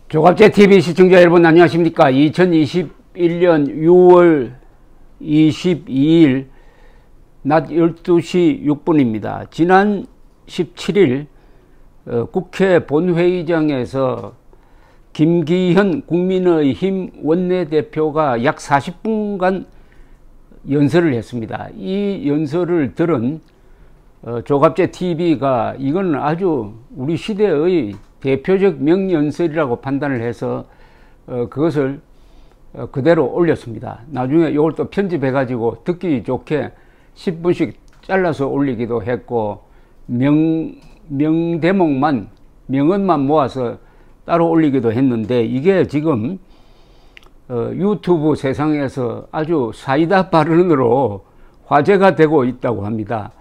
조갑제TV 시청자 여러분 안녕하십니까. 2021년 6월 22일 낮 12시 6분입니다. 지난 17일 국회 본회의장에서 김기현 국민의힘 원내대표가 약 40분간 연설을 했습니다. 이 연설을 들은 조갑제TV가 이건 아주 우리 시대의 대표적 명연설이라고 판단을 해서 그것을 그대로 올렸습니다. 나중에 이걸 또 편집해 가지고 듣기 좋게 10분씩 잘라서 올리기도 했고 명대목만 명언만 모아서 따로 올리기도 했는데 이게 지금 유튜브 세상에서 아주 사이다 발언으로 화제가 되고 있다고 합니다.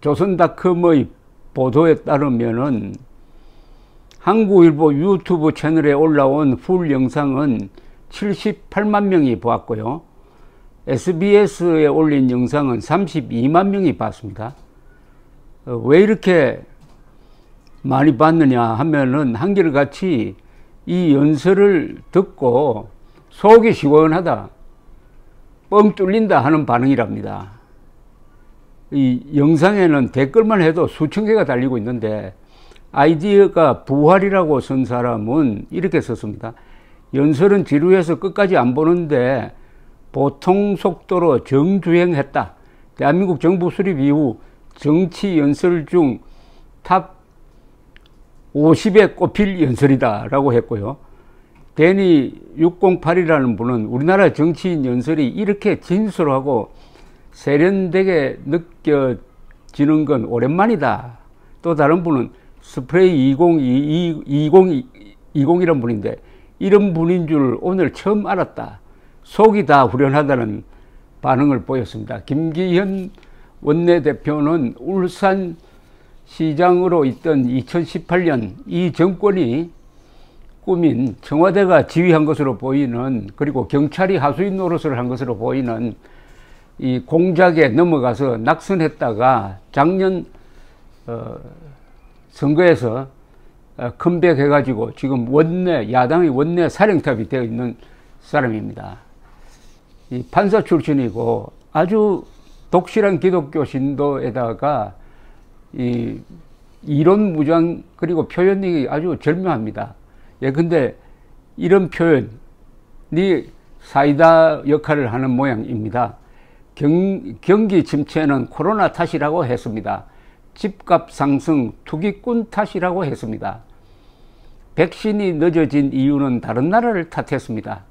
조선닷컴의 보도에 따르면은 한국일보 유튜브 채널에 올라온 풀 영상은 78만 명이 보았고요. SBS에 올린 영상은 32만 명이 봤습니다. 왜 이렇게 많이 봤느냐 하면은 한결같이 이 연설을 듣고 속이 시원하다, 뻥 뚫린다 하는 반응이랍니다. 이 영상에는 댓글만 해도 수천 개가 달리고 있는데 아이디어가 부활이라고 쓴 사람은 이렇게 썼습니다. 연설은 지루해서 끝까지 안 보는데 보통 속도로 정주행했다. 대한민국 정부 수립 이후 정치 연설 중 탑 50에 꼽힐 연설이다 라고 했고요. 데니 608이라는 분은 우리나라 정치인 연설이 이렇게 진솔하고 세련되게 느껴지는 건 오랜만이다. 또 다른 분은 스프레이 2020이란 분인데 이런 분인 줄 오늘 처음 알았다. 속이 다 후련하다는 반응을 보였습니다. 김기현 원내대표는 울산시장으로 있던 2018년 이 정권이 꾸민 청와대가 지휘한 것으로 보이는, 그리고 경찰이 하수인 노릇을 한 것으로 보이는 이 공작에 넘어가서 낙선했다가 작년 선거에서 컴백해가지고 지금 야당의 원내 사령탑이 되어 있는 사람입니다. 이 판사 출신이고 아주 독실한 기독교 신도에다가 이 이론 무장 그리고 표현력이 아주 절묘합니다. 예, 근데 이런 표현이 사이다 역할을 하는 모양입니다. 경기 침체는 코로나 탓이라고 했습니다. 집값 상승 투기꾼 탓이라고 했습니다. 백신이 늦어진 이유는 다른 나라를 탓했습니다.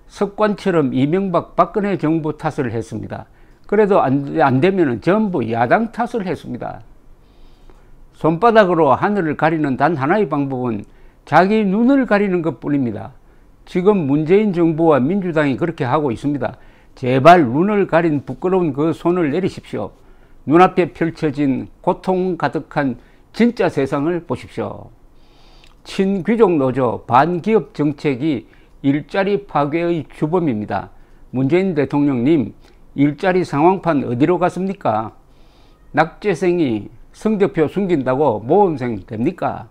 습관처럼 이명박 박근혜 정부 탓을 했습니다. 그래도 안 되면 전부 야당 탓을 했습니다. 손바닥으로 하늘을 가리는 단 하나의 방법은 자기 눈을 가리는 것 뿐입니다. 지금 문재인 정부와 민주당이 그렇게 하고 있습니다. 제발 눈을 가린 부끄러운 그 손을 내리십시오. 눈앞에 펼쳐진 고통 가득한 진짜 세상을 보십시오. 친귀족 노조 반기업 정책이 일자리 파괴의 주범입니다. 문재인 대통령님, 일자리 상황판 어디로 갔습니까? 낙제생이 성적표 숨긴다고 모범생 됩니까?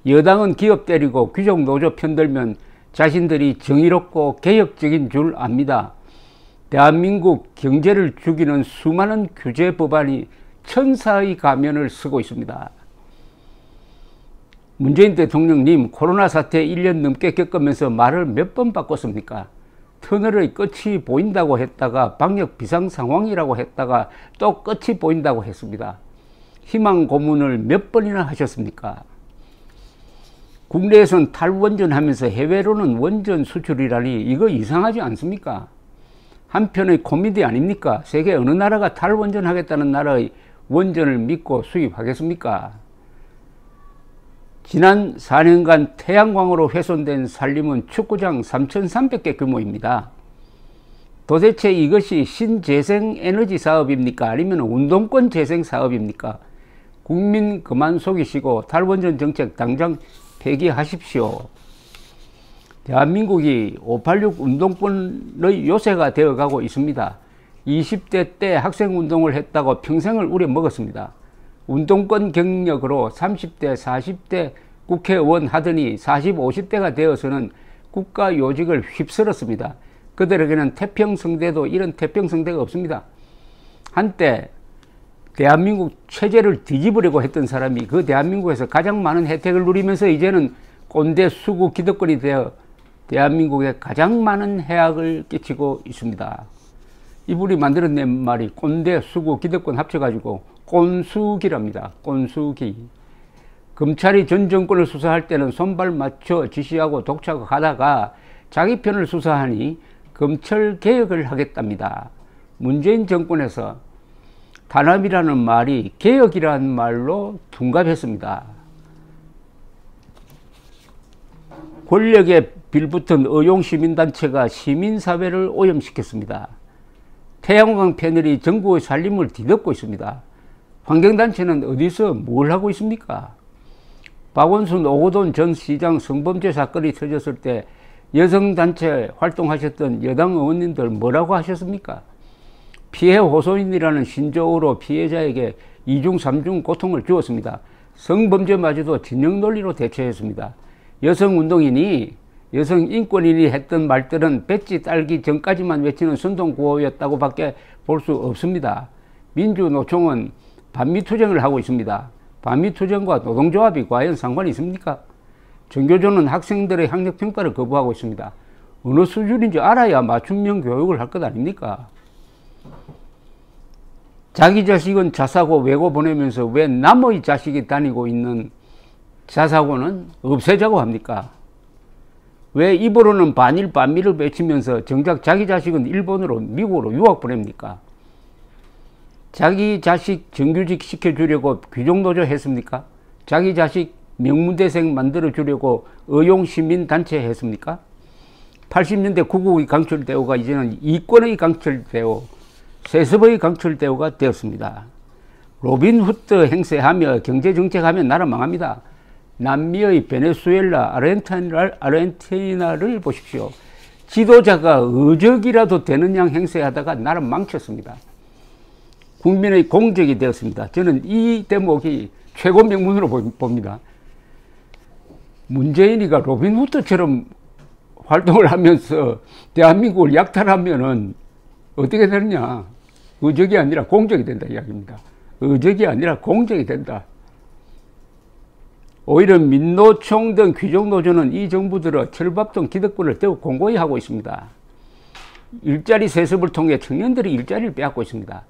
여당은 기업 때리고 귀족 노조 편들면 자신들이 정의롭고 개혁적인 줄 압니다. 대한민국 경제를 죽이는 수많은 규제 법안이 천사의 가면을 쓰고 있습니다. 문재인 대통령님, 코로나 사태 1년 넘게 겪으면서 말을 몇 번 바꿨습니까? 터널의 끝이 보인다고 했다가 방역 비상 상황이라고 했다가 또 끝이 보인다고 했습니다. 희망 고문을 몇 번이나 하셨습니까? 국내에선 탈원전하면서 해외로는 원전 수출이라니 이거 이상하지 않습니까? 한편의 코미디 아닙니까? 세계 어느 나라가 탈원전 하겠다는 나라의 원전을 믿고 수입하겠습니까? 지난 4년간 태양광으로 훼손된 산림은 축구장 3,300개 규모입니다. 도대체 이것이 신재생에너지 사업입니까? 아니면 운동권 재생 사업입니까? 국민 그만 속이시고 탈원전 정책 당장 폐기하십시오. 대한민국이 586 운동권의 요새가 되어가고 있습니다. 20대 때 학생운동을 했다고 평생을 우려먹었습니다. 운동권 경력으로 30대, 40대 국회의원 하더니 40, 50대가 되어서는 국가 요직을 휩쓸었습니다. 그들에게는 태평성대도 이런 태평성대가 없습니다. 한때 대한민국 체제를 뒤집으려고 했던 사람이 그 대한민국에서 가장 많은 혜택을 누리면서 이제는 꼰대 수구 기득권이 되어 대한민국에 가장 많은 해악을 끼치고 있습니다. 이분이 만들어낸 말이 꼰대 수구 기득권 합쳐가지고 꼰수기랍니다. 꼰수기. 검찰이 전 정권을 수사할 때는 손발 맞춰 지시하고 독촉하다가 자기 편을 수사하니 검찰 개혁을 하겠답니다. 문재인 정권에서 단합이라는 말이 개혁이라는 말로 둔갑했습니다. 권력에 빌붙은 의용시민단체가 시민사회를 오염시켰습니다. 태양광 패널이 전국의 살림을 뒤덮고 있습니다. 환경단체는 어디서 뭘 하고 있습니까? 박원순 오거돈 전 시장 성범죄 사건이 터졌을 때 여성단체 활동하셨던 여당 의원님들 뭐라고 하셨습니까? 피해 호소인이라는 신조어로 피해자에게 2중 3중 고통을 주었습니다. 성범죄마저도 진영 논리로 대처했습니다. 여성운동인이 여성인권인이 했던 말들은 배지 딸기 전까지만 외치는 선동구호였다고 밖에 볼 수 없습니다. 민주노총은 반미투쟁을 하고 있습니다. 반미투쟁과 노동조합이 과연 상관이 있습니까? 전교조는 학생들의 학력평가를 거부하고 있습니다. 어느 수준인지 알아야 맞춤형 교육을 할 것 아닙니까? 자기 자식은 자사고 외고 보내면서 왜 남의 자식이 다니고 있는 자사고는 없애자고 합니까? 왜 입으로는 반일 반미를 외치면서 정작 자기 자식은 일본으로 미국으로 유학 보냅니까? 자기 자식 정규직 시켜주려고 귀족노조 했습니까? 자기 자식 명문대생 만들어주려고 의용시민단체 했습니까? 80년대 구국의 강철대우가 이제는 이권의 강철대우, 세습의 강철대우가 되었습니다. 로빈후드 행세하며 경제정책하면 나라 망합니다. 남미의 베네수엘라, 아르헨티나를 보십시오. 지도자가 의적이라도 되는 양 행세하다가 나라 망쳤습니다. 국민의 공적이 되었습니다. 저는 이 대목이 최고 명문으로 봅니다. 문재인이가 로빈후드처럼 활동을 하면서 대한민국을 약탈하면은 어떻게 되느냐? 의적이 아니라 공적이 된다 이야기입니다. 의적이 아니라 공적이 된다. 오히려 민노총 등 귀족노조는 이 정부 들어 철밥통 기득권을 더욱 공고히 하고 있습니다. 일자리 세습을 통해 청년들이 일자리를 빼앗고 있습니다.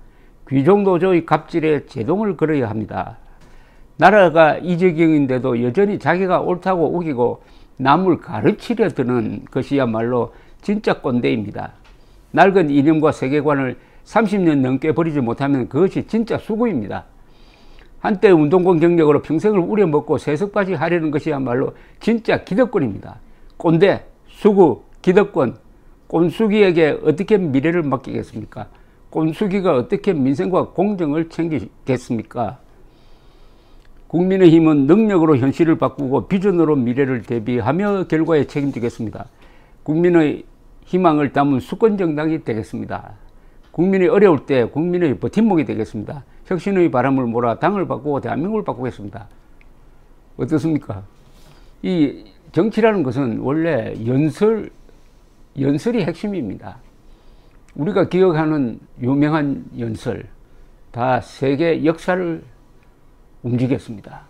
귀족노조의 갑질에 제동을 걸어야 합니다. 나라가 이 지경인데도 여전히 자기가 옳다고 우기고 남을 가르치려 드는 것이야말로 진짜 꼰대입니다. 낡은 이념과 세계관을 30년 넘게 버리지 못하면 그것이 진짜 수구입니다. 한때 운동권 경력으로 평생을 우려먹고 세습까지 하려는 것이야말로 진짜 기득권입니다. 꼰대, 수구, 기득권, 꼰수기에게 어떻게 미래를 맡기겠습니까? 꼰수기가 어떻게 민생과 공정을 챙기겠습니까? 국민의힘은 능력으로 현실을 바꾸고 비전으로 미래를 대비하며 결과에 책임지겠습니다. 국민의 희망을 담은 수권정당이 되겠습니다. 국민이 어려울 때 국민의 버팀목이 되겠습니다. 혁신의 바람을 몰아 당을 바꾸고 대한민국을 바꾸겠습니다. 어떻습니까? 이 정치라는 것은 원래 연설이 핵심입니다. 우리가 기억하는 유명한 연설, 다 세계 역사를 움직였습니다.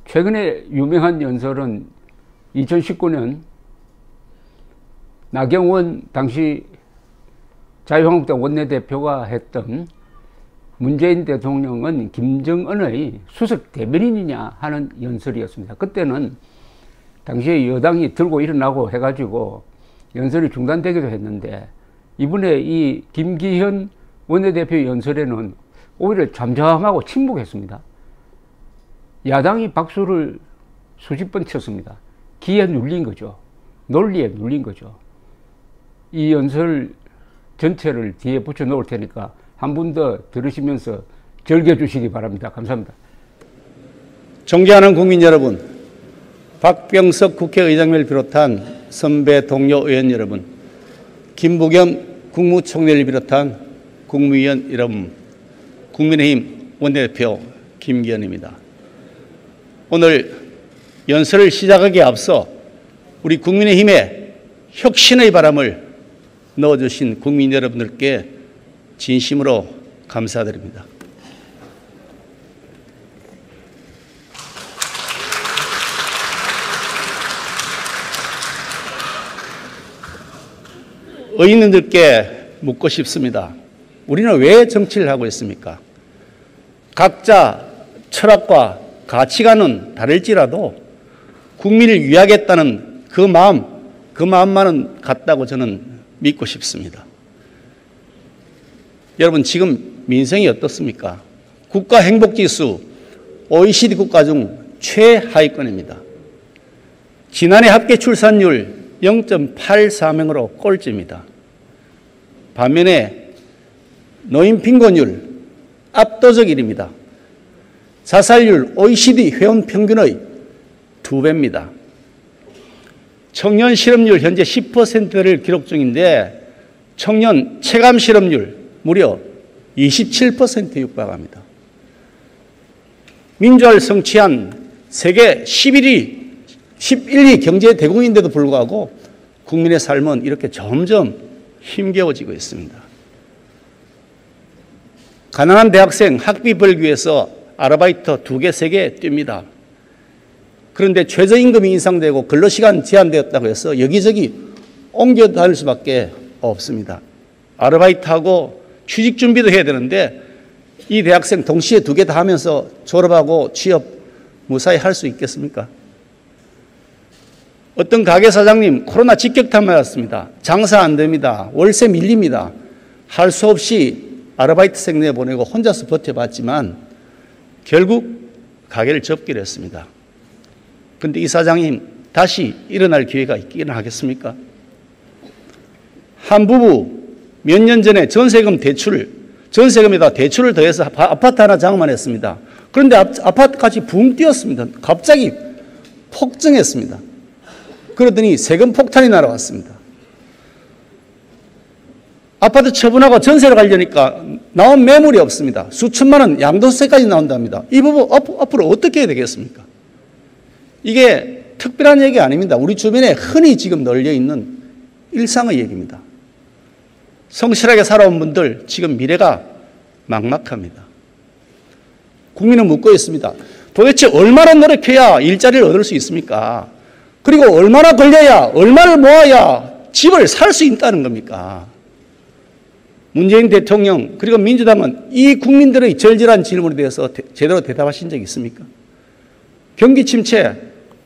최근에 유명한 연설은 2019년 나경원 당시 자유한국당 원내대표가 했던 문재인 대통령은 김정은의 수석 대변인이냐 하는 연설이었습니다. 그때는 당시에 여당이 들고 일어나고 해가지고 연설이 중단되기도 했는데 이번에 이 김기현 원내대표 연설에는 오히려 잠잠하고 침묵했습니다. 야당이 박수를 수십 번 쳤습니다. 기에 눌린 거죠. 논리에 눌린 거죠. 이 연설 전체를 뒤에 붙여 놓을 테니까 한 분 더 들으시면서 즐겨주시기 바랍니다. 감사합니다. 존경하는 국민 여러분, 박병석 국회의장을 비롯한 선배 동료 의원 여러분, 김부겸 국무총리를 비롯한 국무위원 여러분, 국민의힘 원내대표 김기현입니다. 오늘 연설을 시작하기에 앞서 우리 국민의힘에 혁신의 바람을 넣어주신 국민 여러분들께 진심으로 감사드립니다. 의원님들께 묻고 싶습니다. 우리는 왜 정치를 하고 있습니까? 각자 철학과 가치관은 다를지라도 국민을 위하겠다는 그 마음만은 같다고 저는 믿고 싶습니다. 여러분, 지금 민생이 어떻습니까? 국가 행복지수 OECD 국가 중 최하위권입니다. 지난해 합계 출산율 0.84명으로 꼴찌입니다. 반면에 노인 빈곤율 압도적 1위입니다. 자살률 OECD 회원 평균의 2배입니다. 청년 실업률 현재 10%를 기록 중인데 청년 체감 실업률 무려 27%에 육박합니다. 민주화를 성취한 세계 11위 경제 대국인데도 불구하고 국민의 삶은 이렇게 점점 힘겨워지고 있습니다. 가난한 대학생 학비 벌기 위해서 아르바이트 2개, 3개 뜁니다. 그런데 최저임금이 인상되고 근로시간 제한되었다고 해서 여기저기 옮겨 다닐 수밖에 없습니다. 아르바이트하고 취직 준비도 해야 되는데 이 대학생 동시에 2개 다 하면서 졸업하고 취업 무사히 할 수 있겠습니까? 어떤 가게 사장님 코로나 직격탄 맞았습니다. 장사 안 됩니다. 월세 밀립니다. 할 수 없이 아르바이트생 내보내고 혼자서 버텨봤지만 결국 가게를 접기로 했습니다. 그런데 이 사장님 다시 일어날 기회가 있기는 하겠습니까? 한 부부 몇 년 전에 전세금에다 대출을 더해서 아파트 하나 장만했습니다. 그런데 아파트까지 붕 뛰었습니다. 갑자기 폭증했습니다. 그러더니 세금 폭탄이 날아왔습니다. 아파트 처분하고 전세를 가려니까 나온 매물이 없습니다. 수천만 원 양도세까지 나온답니다. 이 부분 앞으로 어떻게 해야 되겠습니까? 이게 특별한 얘기 아닙니다. 우리 주변에 흔히 지금 널려 있는 일상의 얘기입니다. 성실하게 살아온 분들 지금 미래가 막막합니다. 국민은 묻고 있습니다. 도대체 얼마나 노력해야 일자리를 얻을 수 있습니까? 그리고 얼마나 걸려야, 얼마를 모아야 집을 살 수 있다는 겁니까? 문재인 대통령 그리고 민주당은 이 국민들의 절절한 질문에 대해서 제대로 대답하신 적이 있습니까? 경기 침체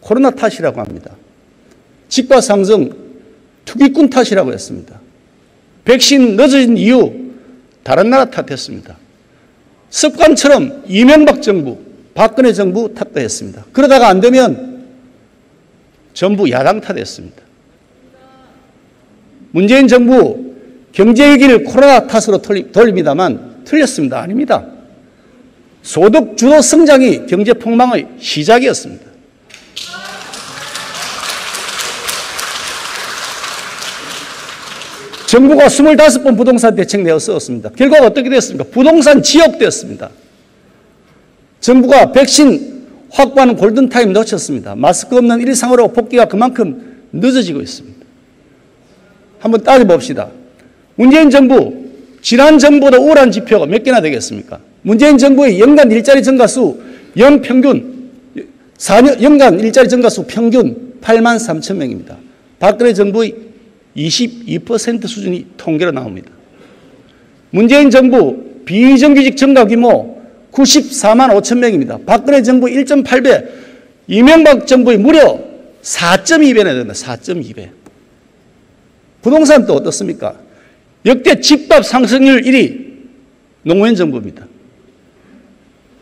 코로나 탓이라고 합니다. 집값 상승 투기꾼 탓이라고 했습니다. 백신 늦어진 이유 다른 나라 탓했습니다. 습관처럼 이명박 정부, 박근혜 정부 탓도 했습니다. 그러다가 안 되면 전부 야당 탓했습니다. 문재인 정부 경제위기를 코로나 탓으로 돌립니다만 틀렸습니다. 아닙니다. 소득 주도 성장이 경제 폭망의 시작이었습니다. 정부가 25번 부동산 대책 내어 썼습니다. 결과가 어떻게 됐습니까? 부동산 지옥되었습니다. 정부가 백신 확보하는 골든타임 놓쳤습니다. 마스크 없는 일상으로 복귀가 그만큼 늦어지고 있습니다. 한번 따져봅시다. 문재인 정부, 지난 정부보다 우월한 지표가 몇 개나 되겠습니까? 문재인 정부의 연간 일자리 증가수 연간 일자리 증가수 평균 8만 3천 명입니다. 박근혜 정부의 22% 수준이 통계로 나옵니다. 문재인 정부 비정규직 증가 규모 94만 5천 명입니다. 박근혜 정부 1.8배, 이명박 정부의 무려 4.2배나 됩니다. 4.2배. 부동산 또 어떻습니까? 역대 집값 상승률 1위 노무현 정부입니다.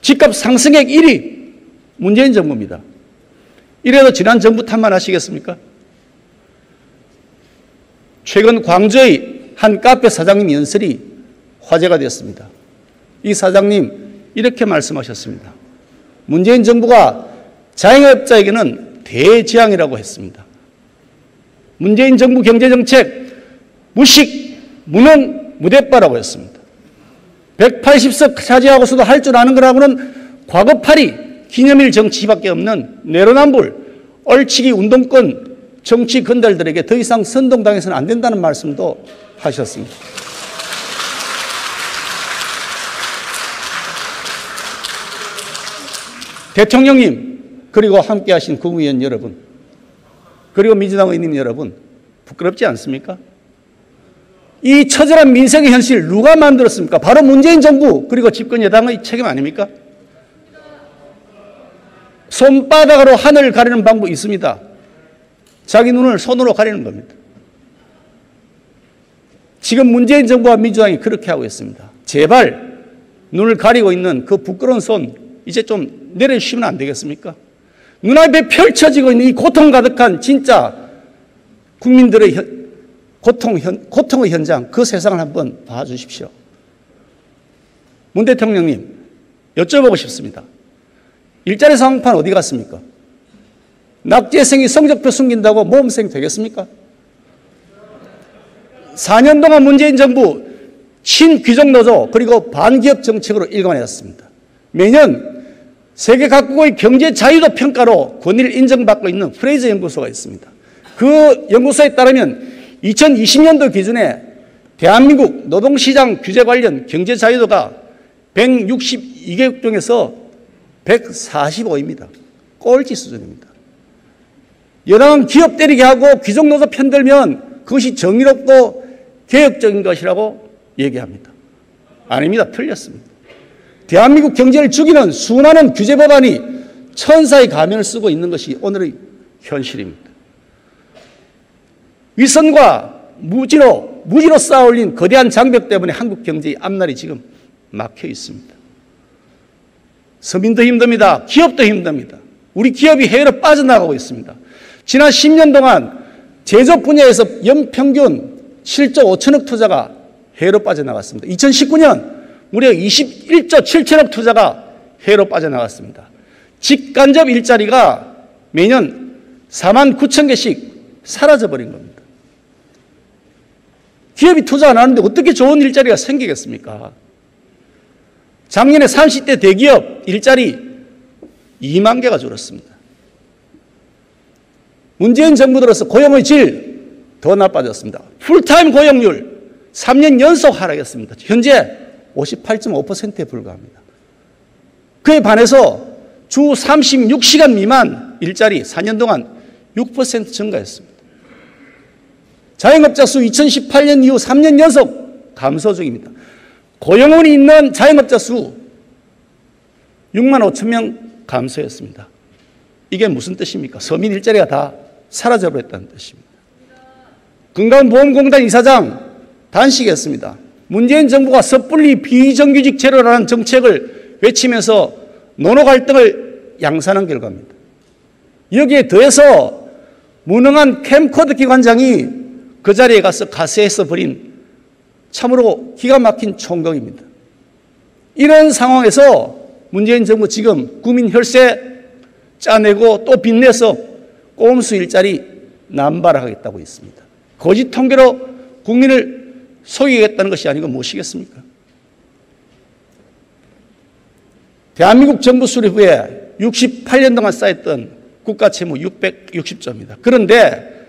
집값 상승액 1위 문재인 정부입니다. 이래도 지난 정부 탓만 하시겠습니까? 최근 광주의 한 카페 사장님 연설이 화제가 되었습니다. 이 사장님 이렇게 말씀하셨습니다. 문재인 정부가 자영업자에게는 대재앙이라고 했습니다. 문재인 정부 경제정책 무식, 무능, 무대빠라고 했습니다. 180석 차지하고서도 할 줄 아는 거라고는 과거팔이, 기념일 정치밖에 없는 내로남불, 얼치기 운동권 정치 건달들에게 더 이상 선동당해서는 안 된다는 말씀도 하셨습니다. 대통령님, 그리고 함께하신 국무위원 여러분, 그리고 민주당 의원님 여러분, 부끄럽지 않습니까? 이 처절한 민생의 현실 누가 만들었습니까? 바로 문재인 정부 그리고 집권 여당의 책임 아닙니까? 손바닥으로 하늘을 가리는 방법이 있습니다. 자기 눈을 손으로 가리는 겁니다. 지금 문재인 정부와 민주당이 그렇게 하고 있습니다. 제발 눈을 가리고 있는 그 부끄러운 손 이제 좀 내려주시면 안 되겠습니까? 눈앞에 펼쳐지고 있는 이 고통 가득한 진짜 국민들의 고통의 현장, 그 세상을 한번 봐주십시오. 문 대통령님, 여쭤보고 싶습니다. 일자리 상황판 어디 갔습니까? 낙제생이 성적표 숨긴다고 모범생 되겠습니까? 4년 동안 문재인 정부 친귀족노조 그리고 반기업 정책으로 일관했습니다. 매년 세계 각국의 경제 자유도 평가로 권위를 인정받고 있는 프레이저 연구소가 있습니다. 그 연구소에 따르면 2020년도 기준에 대한민국 노동시장 규제 관련 경제 자유도가 162개국 중에서 145입니다. 꼴찌 수준입니다. 여당은 기업 때리게 하고 귀족노조 편들면 그것이 정의롭고 개혁적인 것이라고 얘기합니다. 아닙니다. 틀렸습니다. 대한민국 경제를 죽이는 수많은 규제 법안이 천사의 가면을 쓰고 있는 것이 오늘의 현실입니다. 윗선과 무지로 쌓아올린 거대한 장벽 때문에 한국 경제의 앞날이 지금 막혀 있습니다. 서민도 힘듭니다. 기업도 힘듭니다. 우리 기업이 해외로 빠져나가고 있습니다. 지난 10년 동안 제조업 분야에서 연평균 7조 5천억 투자가 해외로 빠져나갔습니다. 2019년 무려 21조 7천억 투자가 해외로 빠져나갔습니다. 직간접 일자리가 매년 4만 9천 개씩 사라져버린 겁니다. 기업이 투자 안 하는데 어떻게 좋은 일자리가 생기겠습니까? 작년에 30대 대기업 일자리 2만 개가 줄었습니다. 문재인 정부 들어서 고용의 질 더 나빠졌습니다. 풀타임 고용률 3년 연속 하락했습니다. 현재 58.5%에 불과합니다. 그에 반해서 주 36시간 미만 일자리 4년 동안 6% 증가했습니다. 자영업자 수 2018년 이후 3년 연속 감소 중입니다. 고용원이 있는 자영업자 수 6만 5천 명 감소했습니다. 이게 무슨 뜻입니까? 서민 일자리가 다 사라져버렸다는 뜻입니다. 건강보험공단 이사장 단식했습니다. 문재인 정부가 섣불리 비정규직 제로라는 정책을 외치면서 노노 갈등을 양산한 결과입니다. 여기에 더해서 무능한 캠코더 기관장이 그 자리에 가서 가세해서 벌인 참으로 기가 막힌 총격입니다. 이런 상황에서 문재인 정부 지금 국민 혈세 짜내고 또 빚내서 꼼수 일자리 남발하겠다고 있습니다. 거짓 통계로 국민을 속이겠다는 것이 아니고 무엇이겠습니까? 대한민국 정부 수립 후에 68년 동안 쌓였던 국가채무 660조입니다. 그런데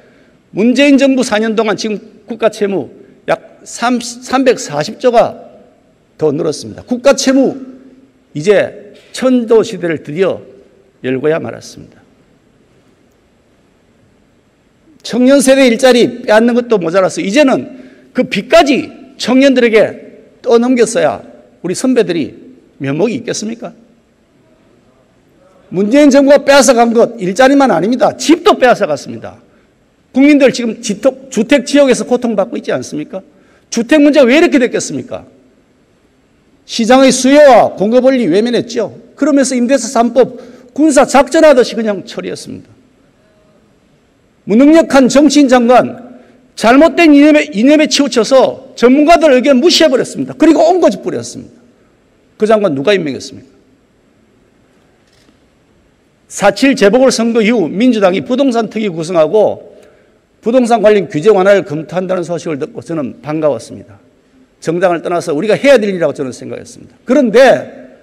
문재인 정부 4년 동안 지금 국가채무 약 340조가 더 늘었습니다. 국가채무 이제 천도 시대를 드디어 열고야 말았습니다. 청년 세대 일자리 빼앗는 것도 모자라서 이제는 그 빚까지 청년들에게 떠넘겼어야 우리 선배들이 면목이 있겠습니까? 문재인 정부가 빼앗아간 것 일자리만 아닙니다. 집도 빼앗아갔습니다. 국민들 지금 주택 지역에서 고통받고 있지 않습니까? 주택 문제가 왜 이렇게 됐겠습니까? 시장의 수요와 공급 원리 외면했죠. 그러면서 임대차 3법 군사 작전하듯이 그냥 처리했습니다. 무능력한 정치인 장관 잘못된 이념에 치우쳐서 전문가들 의견 무시해버렸습니다. 그리고 옹거지 뿌렸습니다. 그 장관 누가 임명했습니까? 4.7 재보궐선거 이후 민주당이 부동산 특위 구성하고 부동산 관련 규제 완화를 검토한다는 소식을 듣고 저는 반가웠습니다. 정당을 떠나서 우리가 해야 될 일이라고 저는 생각했습니다. 그런데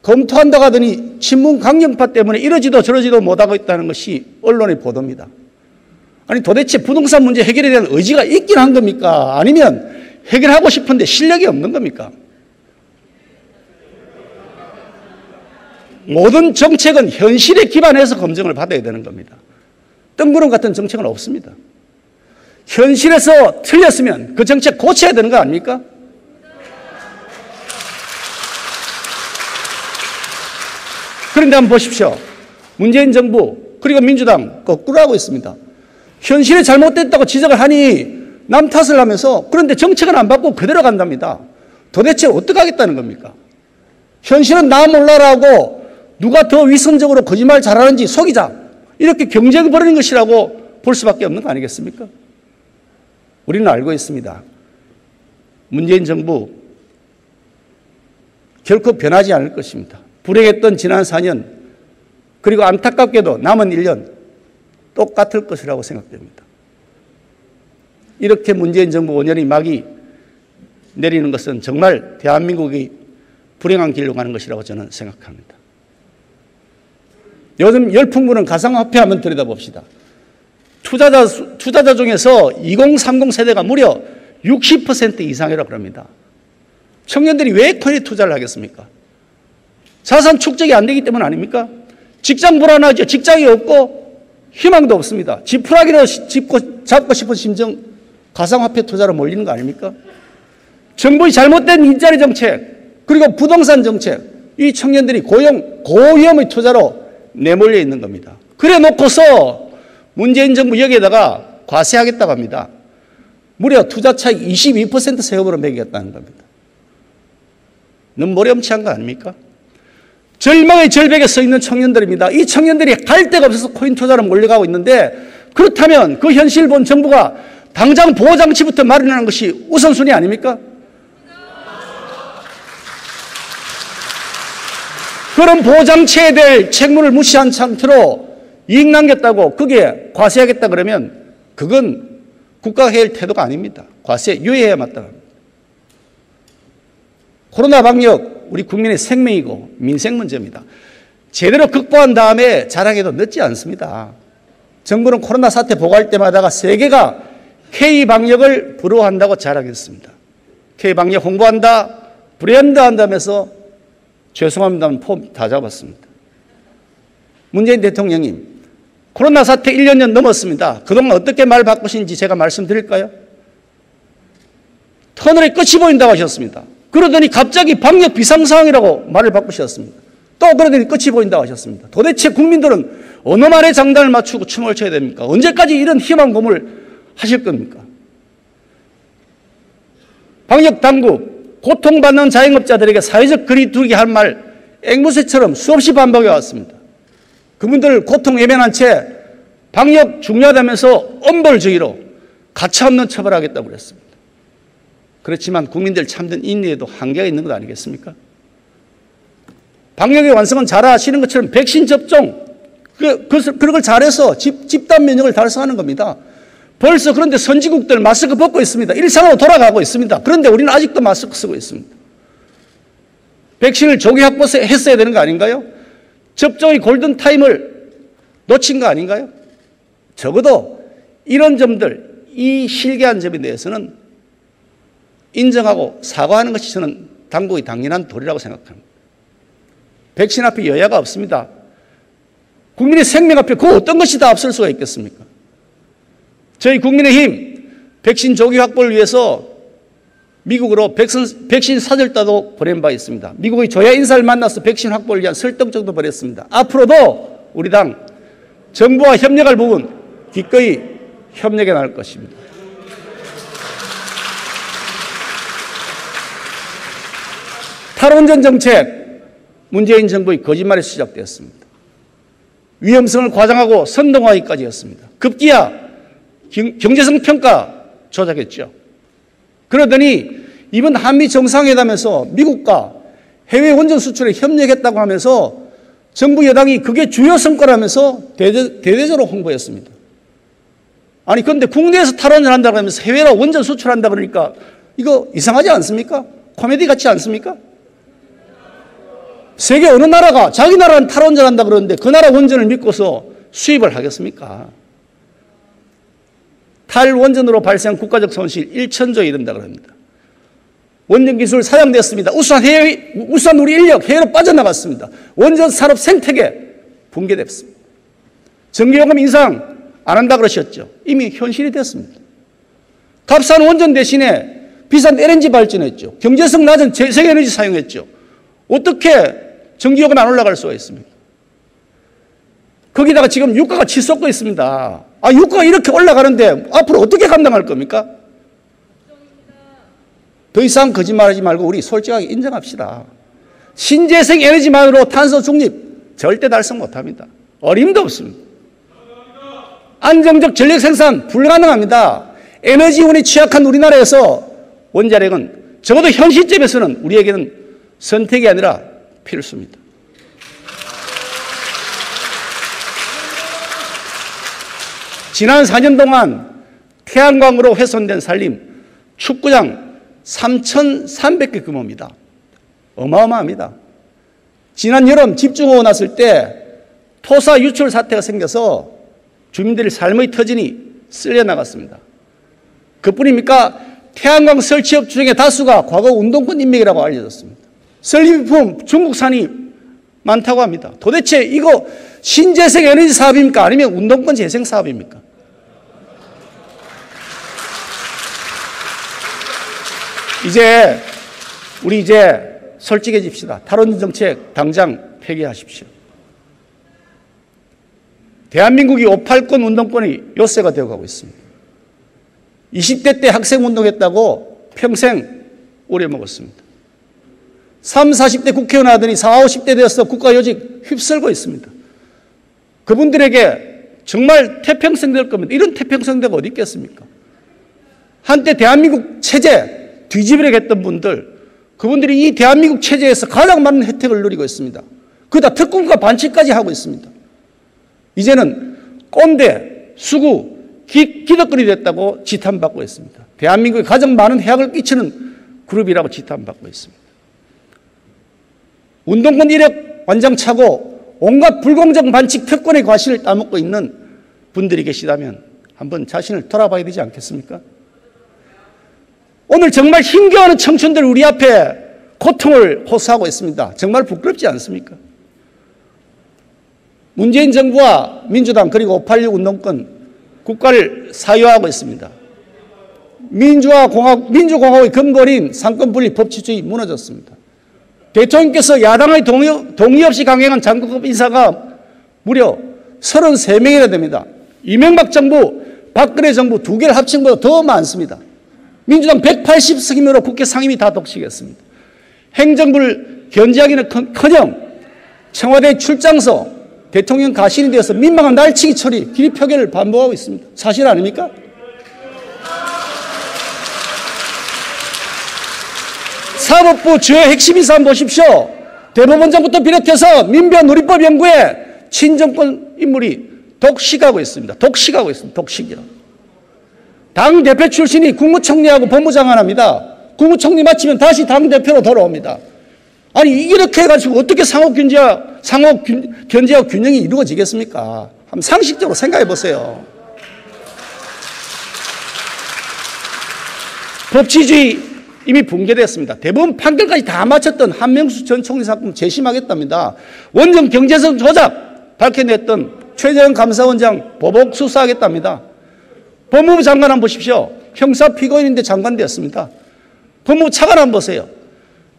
검토한다고 하더니 친문 강경파 때문에 이러지도 저러지도 못하고 있다는 것이 언론의 보도입니다. 아니 도대체 부동산 문제 해결에 대한 의지가 있긴 한 겁니까? 아니면 해결하고 싶은데 실력이 없는 겁니까? 모든 정책은 현실에 기반해서 검증을 받아야 되는 겁니다. 뜬구름 같은 정책은 없습니다. 현실에서 틀렸으면 그 정책 고쳐야 되는 거 아닙니까? 그런데 한번 보십시오. 문재인 정부 그리고 민주당 거꾸로 하고 있습니다. 현실이 잘못됐다고 지적을 하니 남 탓을 하면서 그런데 정책은 안 바꾸고 그대로 간답니다. 도대체 어떻게 하겠다는 겁니까? 현실은 나 몰라라고 누가 더 위선적으로 거짓말 잘하는지 속이자 이렇게 경쟁을 벌이는 것이라고 볼 수밖에 없는 거 아니겠습니까? 우리는 알고 있습니다. 문재인 정부 결코 변하지 않을 것입니다. 불행했던 지난 4년 그리고 안타깝게도 남은 1년 똑같을 것이라고 생각됩니다. 이렇게 문재인 정부 5년이 막이 내리는 것은 정말 대한민국이 불행한 길로 가는 것이라고 저는 생각합니다. 요즘 열풍 부는 가상화폐 한번 들여다봅시다. 투자자 중에서 2030 세대가 무려 60% 이상이라고 합니다. 청년들이 왜 코인에 투자를 하겠습니까? 자산 축적이 안 되기 때문 아닙니까? 직장 불안하죠. 직장이 없고 희망도 없습니다. 지푸라기로 잡고 싶은 심정 가상화폐 투자로 몰리는 거 아닙니까? 정부의 잘못된 일자리 정책 그리고 부동산 정책 이 청년들이 고위험의 투자로 내몰려 있는 겁니다. 그래 놓고서 문재인 정부 여기에다가 과세하겠다고 합니다. 무려 투자 차익 22% 세금으로 매기겠다는 겁니다. 너무 모렴치한 거 아닙니까? 절망의 절벽에 서 있는 청년들입니다. 이 청년들이 갈 데가 없어서 코인 투자로 몰려가고 있는데 그렇다면 그 현실을 본 정부가 당장 보호장치부터 마련하는 것이 우선순위 아닙니까? 그런 보호장치에 대해 책무를 무시한 상태로 이익 남겼다고 거기에 과세하겠다 그러면 그건 국가가 해야 할 태도가 아닙니다. 과세 유예해야 마땅합니다. 코로나 방역 우리 국민의 생명이고 민생 문제입니다. 제대로 극복한 다음에 자랑해도 늦지 않습니다. 정부는 코로나 사태 보고할 때마다 세계가 K방역을 부러워한다고 자랑했습니다. K방역 홍보한다, 브랜드 한다면서 죄송합니다만 폼 다 잡았습니다. 문재인 대통령님, 코로나 사태 1년 전 넘었습니다. 그동안 어떻게 말 바꾸신지 제가 말씀드릴까요? 터널의 끝이 보인다고 하셨습니다. 그러더니 갑자기 방역 비상상황이라고 말을 바꾸셨습니다. 또 그러더니 끝이 보인다고 하셨습니다. 도대체 국민들은 어느 말에 장단을 맞추고 춤을 춰야 됩니까? 언제까지 이런 희망 고문을 하실 겁니까? 방역 당국, 고통받는 자영업자들에게 사회적 거리두기 할 말 앵무새처럼 수없이 반복해 왔습니다. 그분들 고통 외면한 채 방역 중요하다면서 엄벌주의로 가차없는 처벌하겠다고 그랬습니다. 그렇지만 국민들 참된 인내에도 한계가 있는 것 아니겠습니까? 방역의 완성은 잘 아시는 것처럼 백신 접종, 그런 걸 잘해서 집단 면역을 달성하는 겁니다. 벌써 그런데 선진국들 마스크 벗고 있습니다. 일상으로 돌아가고 있습니다. 그런데 우리는 아직도 마스크 쓰고 있습니다. 백신을 조기 확보했어야 되는 거 아닌가요? 접종의 골든타임을 놓친 거 아닌가요? 적어도 이런 점들, 이 실개한 점에 대해서는 인정하고 사과하는 것이 저는 당국의 당연한 도리라고 생각합니다. 백신 앞에 여야가 없습니다. 국민의 생명 앞에 그 어떤 것이 다 앞설 수가 있겠습니까? 저희 국민의힘 백신 조기 확보를 위해서 미국으로 백신 사절단도 보낸 바 있습니다. 미국의 조야 인사를 만나서 백신 확보를 위한 설득정도 벌였습니다. 앞으로도 우리 당 정부와 협력할 부분 기꺼이 협력해 나갈 것입니다. 탈원전 정책, 문재인 정부의 거짓말에서 시작되었습니다. 위험성을 과장하고 선동하기까지였습니다. 급기야 경제성 평가 조작했죠. 그러더니 이번 한미 정상회담에서 미국과 해외 원전 수출에 협력했다고 하면서 정부 여당이 그게 주요 성과라면서 대대적으로 홍보했습니다. 아니 그런데 국내에서 탈원전 한다고 하면서 해외로 원전 수출한다 그러니까 이거 이상하지 않습니까? 코미디 같지 않습니까? 세계 어느 나라가 자기 나라는 탈원전한다 그러는데 그 나라 원전을 믿고서 수입을 하겠습니까? 탈원전으로 발생한 국가적 손실 1,000조에 이른다 그럽니다. 원전 기술 사양됐습니다. 우수한 우리 인력 해외로 빠져나갔습니다. 원전 산업 생태계 붕괴됐습니다. 전기요금 인상 안 한다 그러셨죠. 이미 현실이 됐습니다. 값싼 원전 대신에 비싼 LNG 발전했죠. 경제성 낮은 재생에너지 사용했죠. 어떻게 전기요금 안 올라갈 수가 있습니까? 거기다가 지금 유가가 치솟고 있습니다. 유가가 이렇게 올라가는데 앞으로 어떻게 감당할 겁니까? 더 이상 거짓말하지 말고 우리 솔직하게 인정합시다. 신재생 에너지만으로 탄소 중립 절대 달성 못합니다. 어림도 없습니다. 안정적 전력 생산 불가능합니다. 에너지원이 취약한 우리나라에서 원자력은 적어도 현 시점에서는 우리에게는 선택이 아니라 필수입니다. 지난 4년 동안 태양광으로 훼손된 산림, 축구장 3,300개 규모입니다. 어마어마합니다. 지난 여름 집중호우 났을 때 토사 유출 사태가 생겨서 주민들의 삶의 터전이 쓸려나갔습니다. 그뿐입니까? 태양광 설치업 중에 다수가 과거 운동권 인맥이라고 알려졌습니다. 설비품 중국산이 많다고 합니다. 도대체 이거 신재생 에너지 사업입니까? 아니면 운동권 재생 사업입니까? 우리 이제 솔직해집시다. 탈원전 정책 당장 폐기하십시오. 대한민국이 5.18권 운동권이 요새가 되어가고 있습니다. 20대 때 학생운동했다고 평생 오려먹었습니다. 30, 40대 국회의원 하더니 40, 50대 되어서 국가요직 휩쓸고 있습니다. 그분들에게 정말 태평성 될 겁니다. 이런 태평성대가 어디 있겠습니까? 한때 대한민국 체제 뒤집으려고 했던 분들, 그분들이 이 대한민국 체제에서 가장 많은 혜택을 누리고 있습니다. 그다 특권과 반칙까지 하고 있습니다. 이제는 꼰대, 수구, 기득권이 됐다고 지탄받고 있습니다. 대한민국에 가장 많은 해악을 끼치는 그룹이라고 지탄받고 있습니다. 운동권 이력 완장 차고 온갖 불공정 반칙 특권의 과실을 따먹고 있는 분들이 계시다면 한번 자신을 돌아봐야 되지 않겠습니까? 오늘 정말 힘겨워하는 청춘들 우리 앞에 고통을 호소하고 있습니다. 정말 부끄럽지 않습니까? 문재인 정부와 민주당 그리고 5.86 운동권 국가를 사유하고 있습니다. 민주공화국의 근본인 상권분리 법치주의 무너졌습니다. 대통령께서 야당의 동의 없이 강행한 장관급 인사가 무려 33명이나 됩니다. 이명박 정부, 박근혜 정부 두 개를 합친 것보다 더 많습니다. 민주당 180석이므로 국회 상임위 다 독식했습니다. 행정부를 견제하기는커녕 청와대 출장소, 대통령 가신이 되어서 민망한 날치기 처리, 기립 표결을 반복하고 있습니다. 사실 아닙니까? 사법부 주요 핵심 인사 한번 보십시오. 대법원장부터 비롯해서 민변 누리법 연구에 친정권 인물이 독식하고 있습니다. 독식이요. 당대표 출신이 국무총리하고 법무장관 합니다. 국무총리 마치면 다시 당대표로 돌아옵니다. 아니 이렇게 해가지고 어떻게 상호 견제와 균형이 이루어지겠습니까? 한번 상식적으로 생각해 보세요. 법치주의 이미 붕괴됐습니다. 대법원 판결까지 다 마쳤던 한명수 전 총리 사건 재심하겠답니다. 원전 경제성 조작 밝혀냈던 최재형 감사원장 보복 수사하겠답니다. 법무부 장관 한번 보십시오. 형사 피고인인데 장관 되었습니다. 법무부 차관 한번 보세요.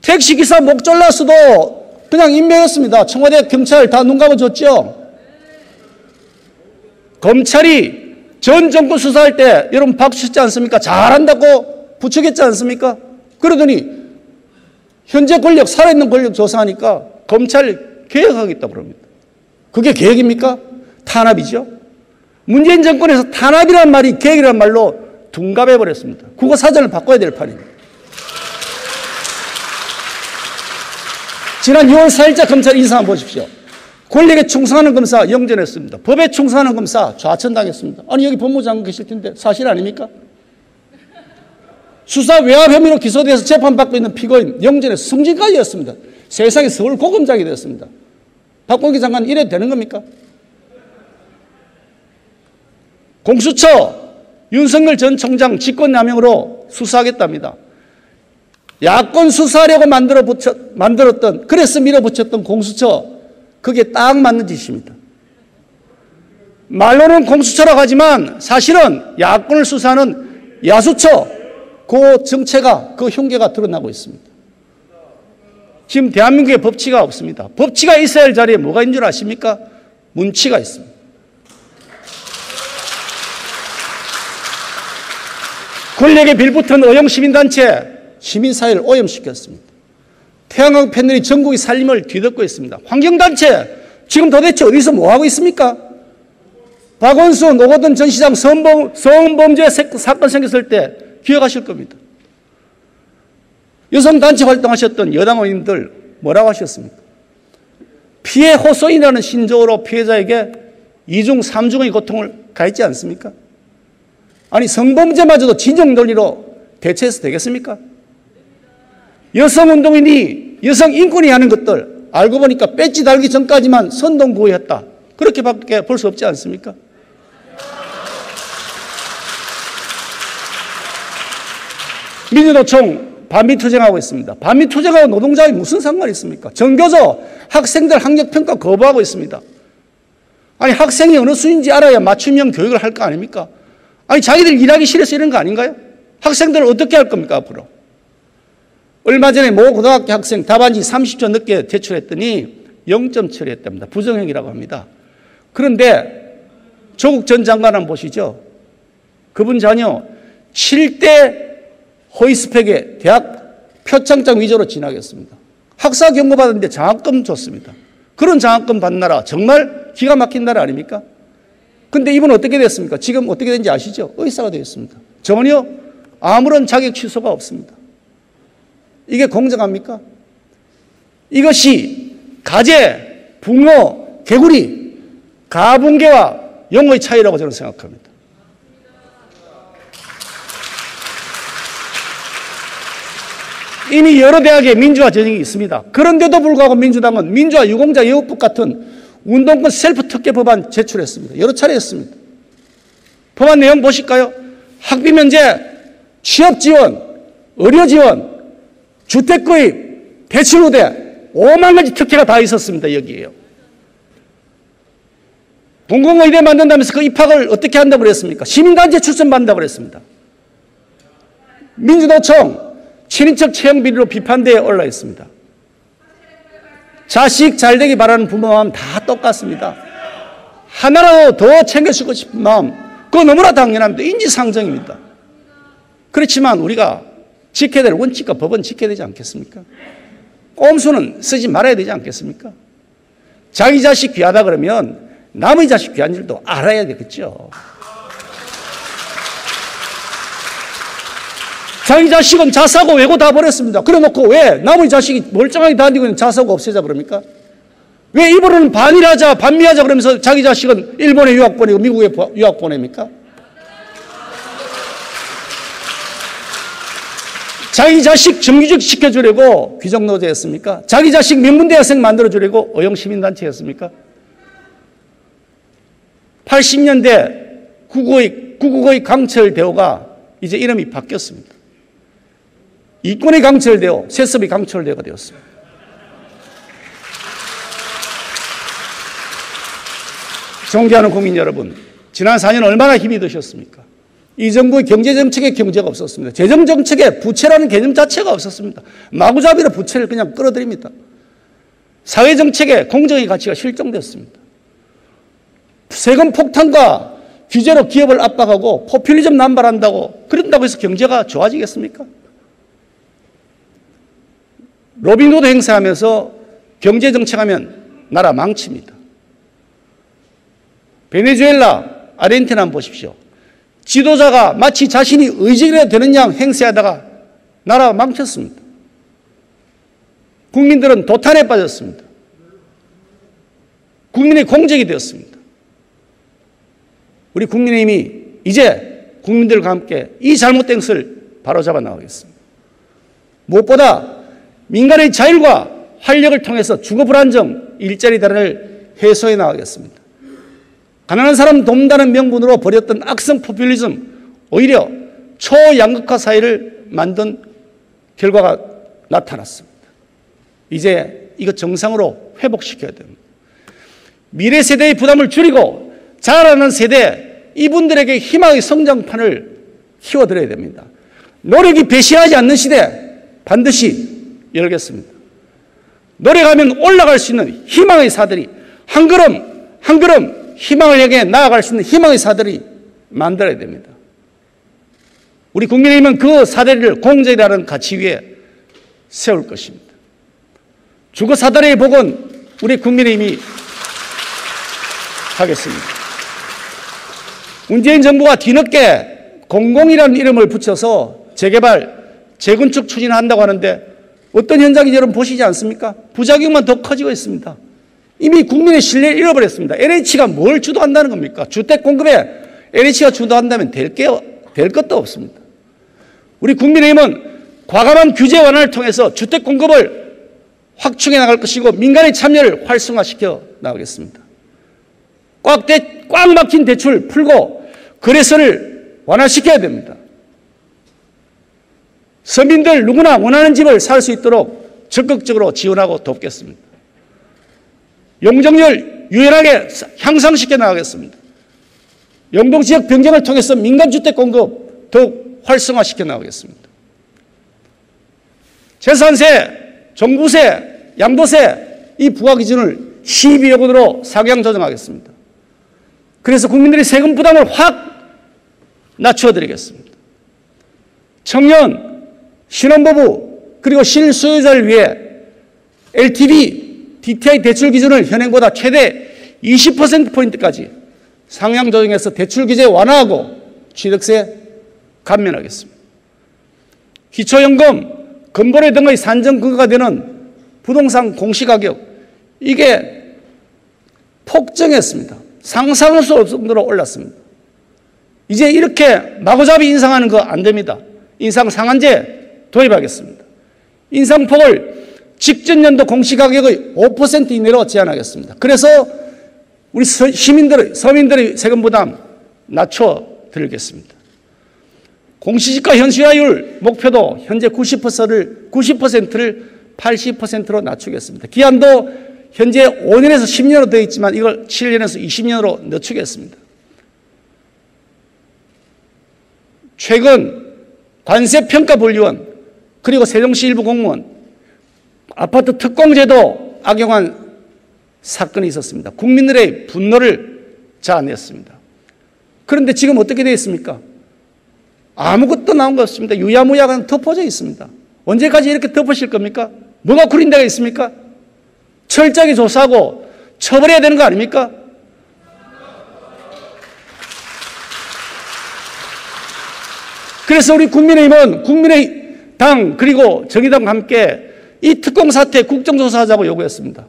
택시기사 목 잘랐어도 그냥 임명했습니다. 청와대 경찰 다 눈 감아줬죠. 검찰이 전 정권 수사할 때 여러분 박수 쳤지 않습니까? 잘한다고 부추겼지 않습니까? 그러더니 현재 권력, 살아있는 권력 조사하니까 검찰 개혁하겠다고 그럽니다. 그게 개혁입니까? 탄압이죠. 문재인 정권에서 탄압이란 말이 개혁이란 말로 둔갑해버렸습니다. 국어사전을 바꿔야 될 판입니다. 지난 6월 4일자 검찰 인사 한번 보십시오. 권력에 충성하는 검사 영전했습니다. 법에 충성하는 검사 좌천당했습니다. 아니 여기 법무부 장관 계실 텐데 사실 아닙니까? 수사 외압 혐의로 기소돼서 재판받고 있는 피고인 영전의 승진까지였습니다. 세상에 서울 고검장이 되었습니다. 박범계 장관 이래도 되는 겁니까? 공수처 윤석열 전 총장 직권남용으로 수사하겠답니다. 야권 수사하려고 만들었던, 그래서 밀어붙였던 공수처, 그게 딱 맞는 짓입니다. 말로는 공수처라고 하지만 사실은 야권을 수사하는 야수처, 그 정체가, 그 흉계가 드러나고 있습니다. 지금 대한민국에 법치가 없습니다. 법치가 있어야 할 자리에 뭐가 있는 줄 아십니까? 문치가 있습니다. 권력에 빌붙은 의용 시민단체, 시민사회를 오염시켰습니다. 태양광 패널이 전국의 살림을 뒤덮고 있습니다. 환경단체, 지금 도대체 어디서 뭐하고 있습니까? 박원순, 노거돈 전 시장 성범죄 사건 생겼을 때 기억하실 겁니다. 여성단체 활동하셨던 여당 의원님들 뭐라고 하셨습니까? 피해 호소인이라는 신조어로 피해자에게 2중, 3중의 고통을 가했지 않습니까? 아니, 성범죄마저도 진정 논리로 대처해서 되겠습니까? 여성운동인이, 여성인권이 하는 것들 알고 보니까 배지 달기 전까지만 선동구호였다. 그렇게밖에 볼 수 없지 않습니까? 민주노총 반미투쟁하고 있습니다. 반미투쟁하고 노동자의 무슨 상관이 있습니까? 정교조 학생들 학력평가 거부하고 있습니다. 아니, 학생이 어느 수인지 알아야 맞춤형 교육을 할 거 아닙니까? 아니, 자기들 일하기 싫어서 이런 거 아닌가요? 학생들을 어떻게 할 겁니까, 앞으로? 얼마 전에 모 고등학교 학생 답안지 30초 늦게 제출했더니 0점 처리했답니다. 부정행위라고 합니다. 그런데 조국 전 장관 한번 보시죠. 그분 자녀 7대 허위스펙에 대학 표창장 위조로 진학했습니다. 학사 경고받았는데 장학금 줬습니다. 그런 장학금 받는 나라 정말 기가 막힌 나라 아닙니까? 근데 이분 어떻게 됐습니까? 지금 어떻게 된지 아시죠? 의사가 되었습니다. 전혀 아무런 자격 취소가 없습니다. 이게 공정합니까? 이것이 가재, 붕어, 개구리, 가붕괴와 용어의 차이라고 저는 생각합니다. 이미 여러 대학에 민주화 전형이 있습니다. 그런데도 불구하고 민주당은 민주화 유공자 예우법 같은 운동권 셀프 특혜 법안 제출했습니다. 여러 차례 했습니다. 법안 내용 보실까요? 학비 면제, 취업 지원, 의료 지원, 주택 구입, 대출 우대, 5만 가지 특혜가 다 있었습니다. 여기에요. 공공의대 만든다면서 그 입학을 어떻게 한다고 그랬습니까? 시민단체 추천받는다고 그랬습니다. 민주노총 친인척 채용 비리로 비판대에 올라 있습니다. 자식 잘되기 바라는 부모 마음 다 똑같습니다. 하나라도 더 챙겨주고 싶은 마음, 그거 너무나 당연합니다. 인지상정입니다. 그렇지만 우리가 지켜야 될 원칙과 법은 지켜야 되지 않겠습니까? 꼼수는 쓰지 말아야 되지 않겠습니까? 자기 자식 귀하다 그러면 남의 자식 귀한 줄도 알아야 되겠죠. 자기 자식은 자사고 외고 다 버렸습니다. 그래 놓고 왜 남의 자식이 멀쩡하게 다니고 있는 자사고 없애자 그럽니까? 왜 일본은 반일하자, 반미하자 그러면서 자기 자식은 일본에 유학 보내고 미국에 유학 보냅니까? 자기 자식 정규직 시켜주려고 귀족노조였습니까? 자기 자식 명문대학생 만들어주려고 의용시민단체였습니까? 80년대 구국의 강철대호가 이제 이름이 바뀌었습니다. 이권의 강철대호, 세습의 강철대호가 되었습니다. 존경하는 국민 여러분, 지난 4년 얼마나 힘이 드셨습니까? 이 정부의 경제정책에 경제가 없었습니다. 재정정책에 부채라는 개념 자체가 없었습니다. 마구잡이로 부채를 그냥 끌어들입니다. 사회정책에 공정의 가치가 실종됐습니다. 세금 폭탄과 규제로 기업을 압박하고 포퓰리즘 남발한다고 그런다고 해서 경제가 좋아지겠습니까? 로빈후드 행사하면서 경제정책하면 나라 망칩니다. 베네수엘라, 아르헨티나 한번 보십시오. 지도자가 마치 자신이 의지가 되는 양 행세하다가 나라가 망쳤습니다. 국민들은 도탄에 빠졌습니다. 국민의 공적이 되었습니다. 우리 국민의힘이 이제 국민들과 함께 이 잘못된 것을 바로잡아 나가겠습니다. 무엇보다 민간의 자율과 활력을 통해서 주거 불안정, 일자리 대란을 해소해 나가겠습니다. 가난한 사람 돕는다는 명분으로 벌였던 악성 포퓰리즘, 오히려 초양극화 사회를 만든 결과가 나타났습니다. 이제 이거 정상으로 회복시켜야 됩니다. 미래 세대의 부담을 줄이고 자라나는 세대, 이분들에게 희망의 성장판을 키워드려야 됩니다. 노력이 배신하지 않는 시대 반드시 열겠습니다. 노력하면 올라갈 수 있는 희망의 사들이 한 걸음 한 걸음 희망을 향해 나아갈 수 있는 희망의 사들이 만들어야 됩니다. 우리 국민의힘은 그 사다리를 공정이라는 가치 위에 세울 것입니다. 주거 사다리의 복은 우리 국민의힘이 하겠습니다. 문재인 정부가 뒤늦게 공공이라는 이름을 붙여서 재개발, 재건축 추진한다고 하는데 어떤 현장인지 여러분 보시지 않습니까? 부작용만 더 커지고 있습니다. 이미 국민의 신뢰를 잃어버렸습니다. LH가 뭘 주도한다는 겁니까? 주택 공급에 LH가 주도한다면 될 것도 없습니다. 우리 국민의힘은 과감한 규제 완화를 통해서 주택 공급을 확충해 나갈 것이고 민간의 참여를 활성화시켜 나가겠습니다. 꽉 막힌 대출 풀고 거래소를 완화시켜야 됩니다. 서민들 누구나 원하는 집을 살 수 있도록 적극적으로 지원하고 돕겠습니다. 용적률 유연하게 향상시켜 나가겠습니다. 용동지역 변경을 통해서 민간주택 공급 더욱 활성화시켜 나가겠습니다. 재산세, 종부세, 양도세 이 부과기준을 12억 원으로 상향 조정하겠습니다. 그래서 국민들의 세금 부담을 확 낮춰드리겠습니다. 청년, 신혼부부 그리고 실소유자를 위해 LTV, DTI 대출 기준을 현행보다 최대 20%포인트까지 상향 조정해서 대출 규제 완화하고 취득세 감면하겠습니다. 기초연금, 건보료 등의 산정 근거가 되는 부동산 공시가격 이게 폭증했습니다. 상상할 수 없을 정도로 올랐습니다. 이제 이렇게 마구잡이 인상하는 거 안 됩니다. 인상 상한제 도입하겠습니다. 인상폭을 직전 연도 공시가격의 5% 이내로 제한하겠습니다. 그래서 우리 서민들의 세금 부담 낮춰드리겠습니다. 공시지가 현실화율 목표도 현재 90%를 80%로 낮추겠습니다. 기한도 현재 5년에서 10년으로 되어 있지만 이걸 7년에서 20년으로 늦추겠습니다. 최근 관세평가분류원 그리고 세종시 일부 공무원 아파트 특공제도 악용한 사건이 있었습니다. 국민들의 분노를 자아냈습니다. 그런데 지금 어떻게 되어 있습니까? 아무것도 나온 것 없습니다. 유야무야가 덮어져 있습니다. 언제까지 이렇게 덮으실 겁니까? 뭐가 구린 데가 있습니까? 철저하게 조사하고 처벌해야 되는 거 아닙니까? 그래서 우리 국민의힘은 국민의당 그리고 정의당과 함께 이 특공 사태 국정조사하자고 요구했습니다.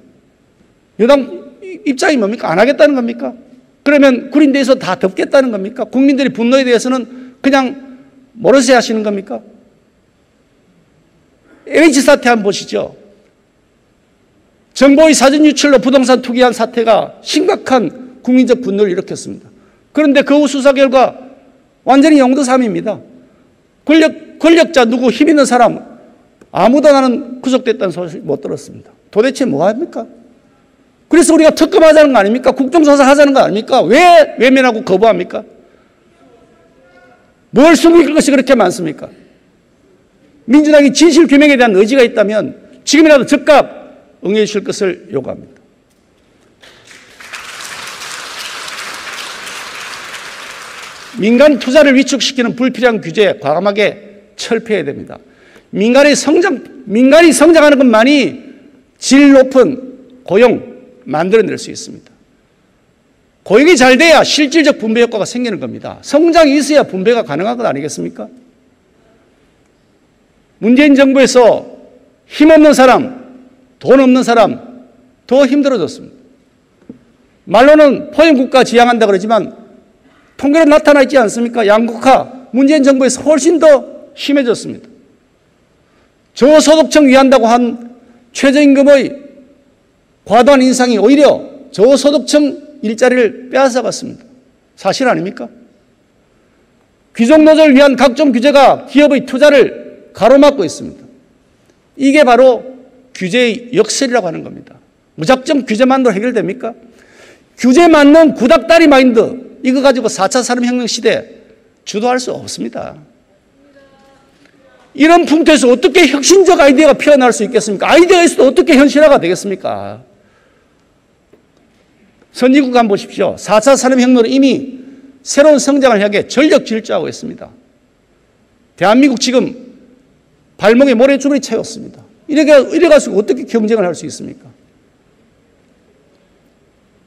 여당 입장이 뭡니까? 안 하겠다는 겁니까? 그러면 구린 데에서 다 덮겠다는 겁니까? 국민들의 분노에 대해서는 그냥 모르쇠 하시는 겁니까? LH 사태 한번 보시죠. 정보의 사전 유출로 부동산 투기한 사태가 심각한 국민적 분노를 일으켰습니다. 그런데 그 후 수사 결과 완전히 영도삼입니다. 권력자 누구 힘 있는 사람 아무도 나는 구속됐다는 소식 못 들었습니다. 도대체 뭐 합니까? 그래서 우리가 특검하자는 거 아닙니까? 국정조사 하자는 거 아닙니까? 왜 외면하고 거부합니까? 뭘 숨길 것이 그렇게 많습니까? 민주당이 진실 규명에 대한 의지가 있다면 지금이라도 즉각 응해 주실 것을 요구합니다. 민간 투자를 위축시키는 불필요한 규제 과감하게 철폐해야 됩니다. 민간이 성장하는 것만이 질 높은 고용 만들어낼 수 있습니다. 고용이 잘 돼야 실질적 분배 효과가 생기는 겁니다. 성장이 있어야 분배가 가능한 것 아니겠습니까? 문재인 정부에서 힘없는 사람, 돈 없는 사람 더 힘들어졌습니다. 말로는 포용국가 지향한다 그러지만 통계로 나타나 있지 않습니까? 양극화, 문재인 정부에서 훨씬 더 심해졌습니다. 저소득층 위한다고 한 최저임금의 과도한 인상이 오히려 저소득층 일자리를 빼앗아갔습니다. 사실 아닙니까? 귀족노조를 위한 각종 규제가 기업의 투자를 가로막고 있습니다. 이게 바로 규제의 역설이라고 하는 겁니다. 무작정 규제만으로 해결됩니까? 규제 맞는 구닥다리 마인드, 이거 가지고 4차 산업혁명 시대 주도할 수 없습니다. 이런 풍토에서 어떻게 혁신적 아이디어가 피어날 수 있겠습니까? 아이디어가 있어도 어떻게 현실화가 되겠습니까? 선진국 한번 보십시오. 4차 산업혁명으로 이미 새로운 성장을 향해 전력 질주하고 있습니다. 대한민국 지금 발목에 모래주머니 채웠습니다. 이래가지고 어떻게 경쟁을 할 수 있습니까?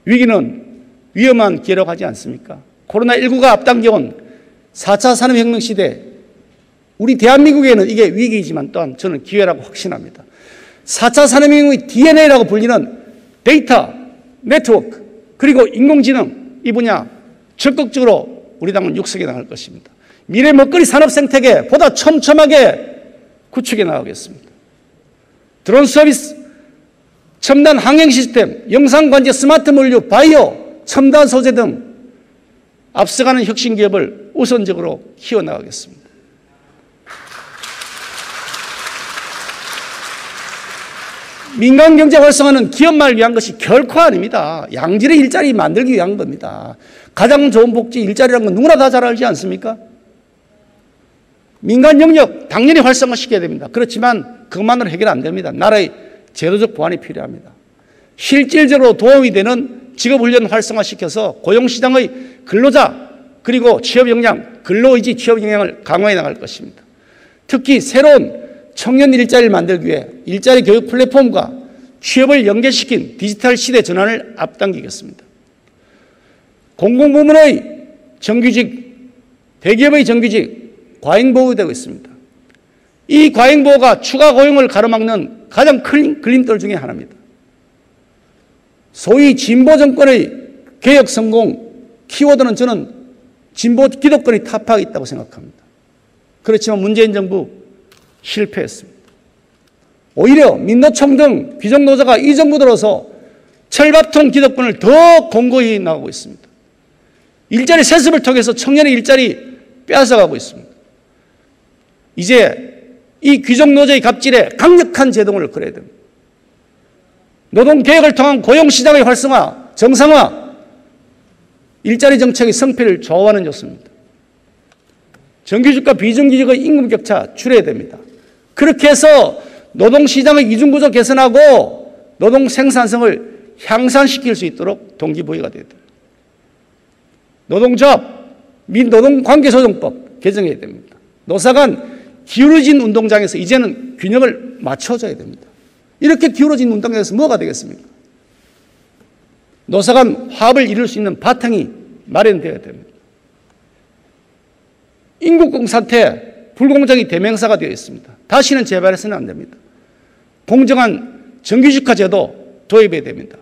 위기는 위험한 기회라고 하지 않습니까? 코로나19가 앞당겨온 4차 산업혁명 시대, 우리 대한민국에는 이게 위기이지만 또한 저는 기회라고 확신합니다. 4차 산업혁명의 DNA라고 불리는 데이터, 네트워크, 그리고 인공지능, 이 분야 적극적으로 우리 당은 육성해 나갈 것입니다. 미래 먹거리 산업 생태계 보다 촘촘하게 구축해 나가겠습니다. 드론 서비스, 첨단 항행 시스템, 영상관제, 스마트 물류, 바이오, 첨단 소재 등 앞서가는 혁신 기업을 우선적으로 키워나가겠습니다. 민간 경제 활성화는 기업만을 위한 것이 결코 아닙니다. 양질의 일자리 만들기 위한 겁니다. 가장 좋은 복지 일자리라는 건 누구나 다 잘 알지 않습니까? 민간 영역 당연히 활성화시켜야 됩니다. 그렇지만 그것만으로 해결 안 됩니다. 나라의 제도적 보완이 필요합니다. 실질적으로 도움이 되는 직업훈련 활성화시켜서 고용시장의 근로자 그리고 취업 역량, 근로의지 취업 역량을 강화해 나갈 것입니다. 특히 새로운 청년 일자리를 만들기 위해 일자리 교육 플랫폼과 취업을 연계시킨 디지털 시대 전환을 앞당기겠습니다. 공공부문의 정규직, 대기업의 정규직, 과잉보호되고 있습니다. 이 과잉보호가 추가 고용을 가로막는 가장 큰 걸림돌 중에 하나입니다. 소위 진보 정권의 개혁 성공 키워드는 저는 진보 기득권이 타파하고 있다고 생각합니다. 그렇지만 문재인 정부 실패했습니다. 오히려 민노총 등 귀족노조가 이 정부 들어서 철밥통 기득권을 더 공고히 나가고 있습니다. 일자리 세습을 통해서 청년의 일자리 빼앗아가고 있습니다. 이제 이 귀족노조의 갑질에 강력한 제동을 걸어야 됩니다. 노동개혁을 통한 고용시장의 활성화, 정상화, 일자리 정책의 성패를 좌우하는 요소입니다. 정규직과 비정규직의 임금 격차 줄여야 됩니다. 그렇게 해서 노동시장의 이중구조 개선하고 노동 생산성을 향상시킬 수 있도록 동기부여가 돼야 됩니다. 노동조합 및 노동관계조정법 개정해야 됩니다. 노사간 기울어진 운동장에서 이제는 균형을 맞춰줘야 됩니다. 이렇게 기울어진 운동장에서 뭐가 되겠습니까? 노사간 화합을 이룰 수 있는 바탕이 마련되어야 됩니다. 인국공 사태, 불공정이 대명사가 되어 있습니다. 다시는 재발해서는 안 됩니다. 공정한 정규직화 제도 도입해야 됩니다.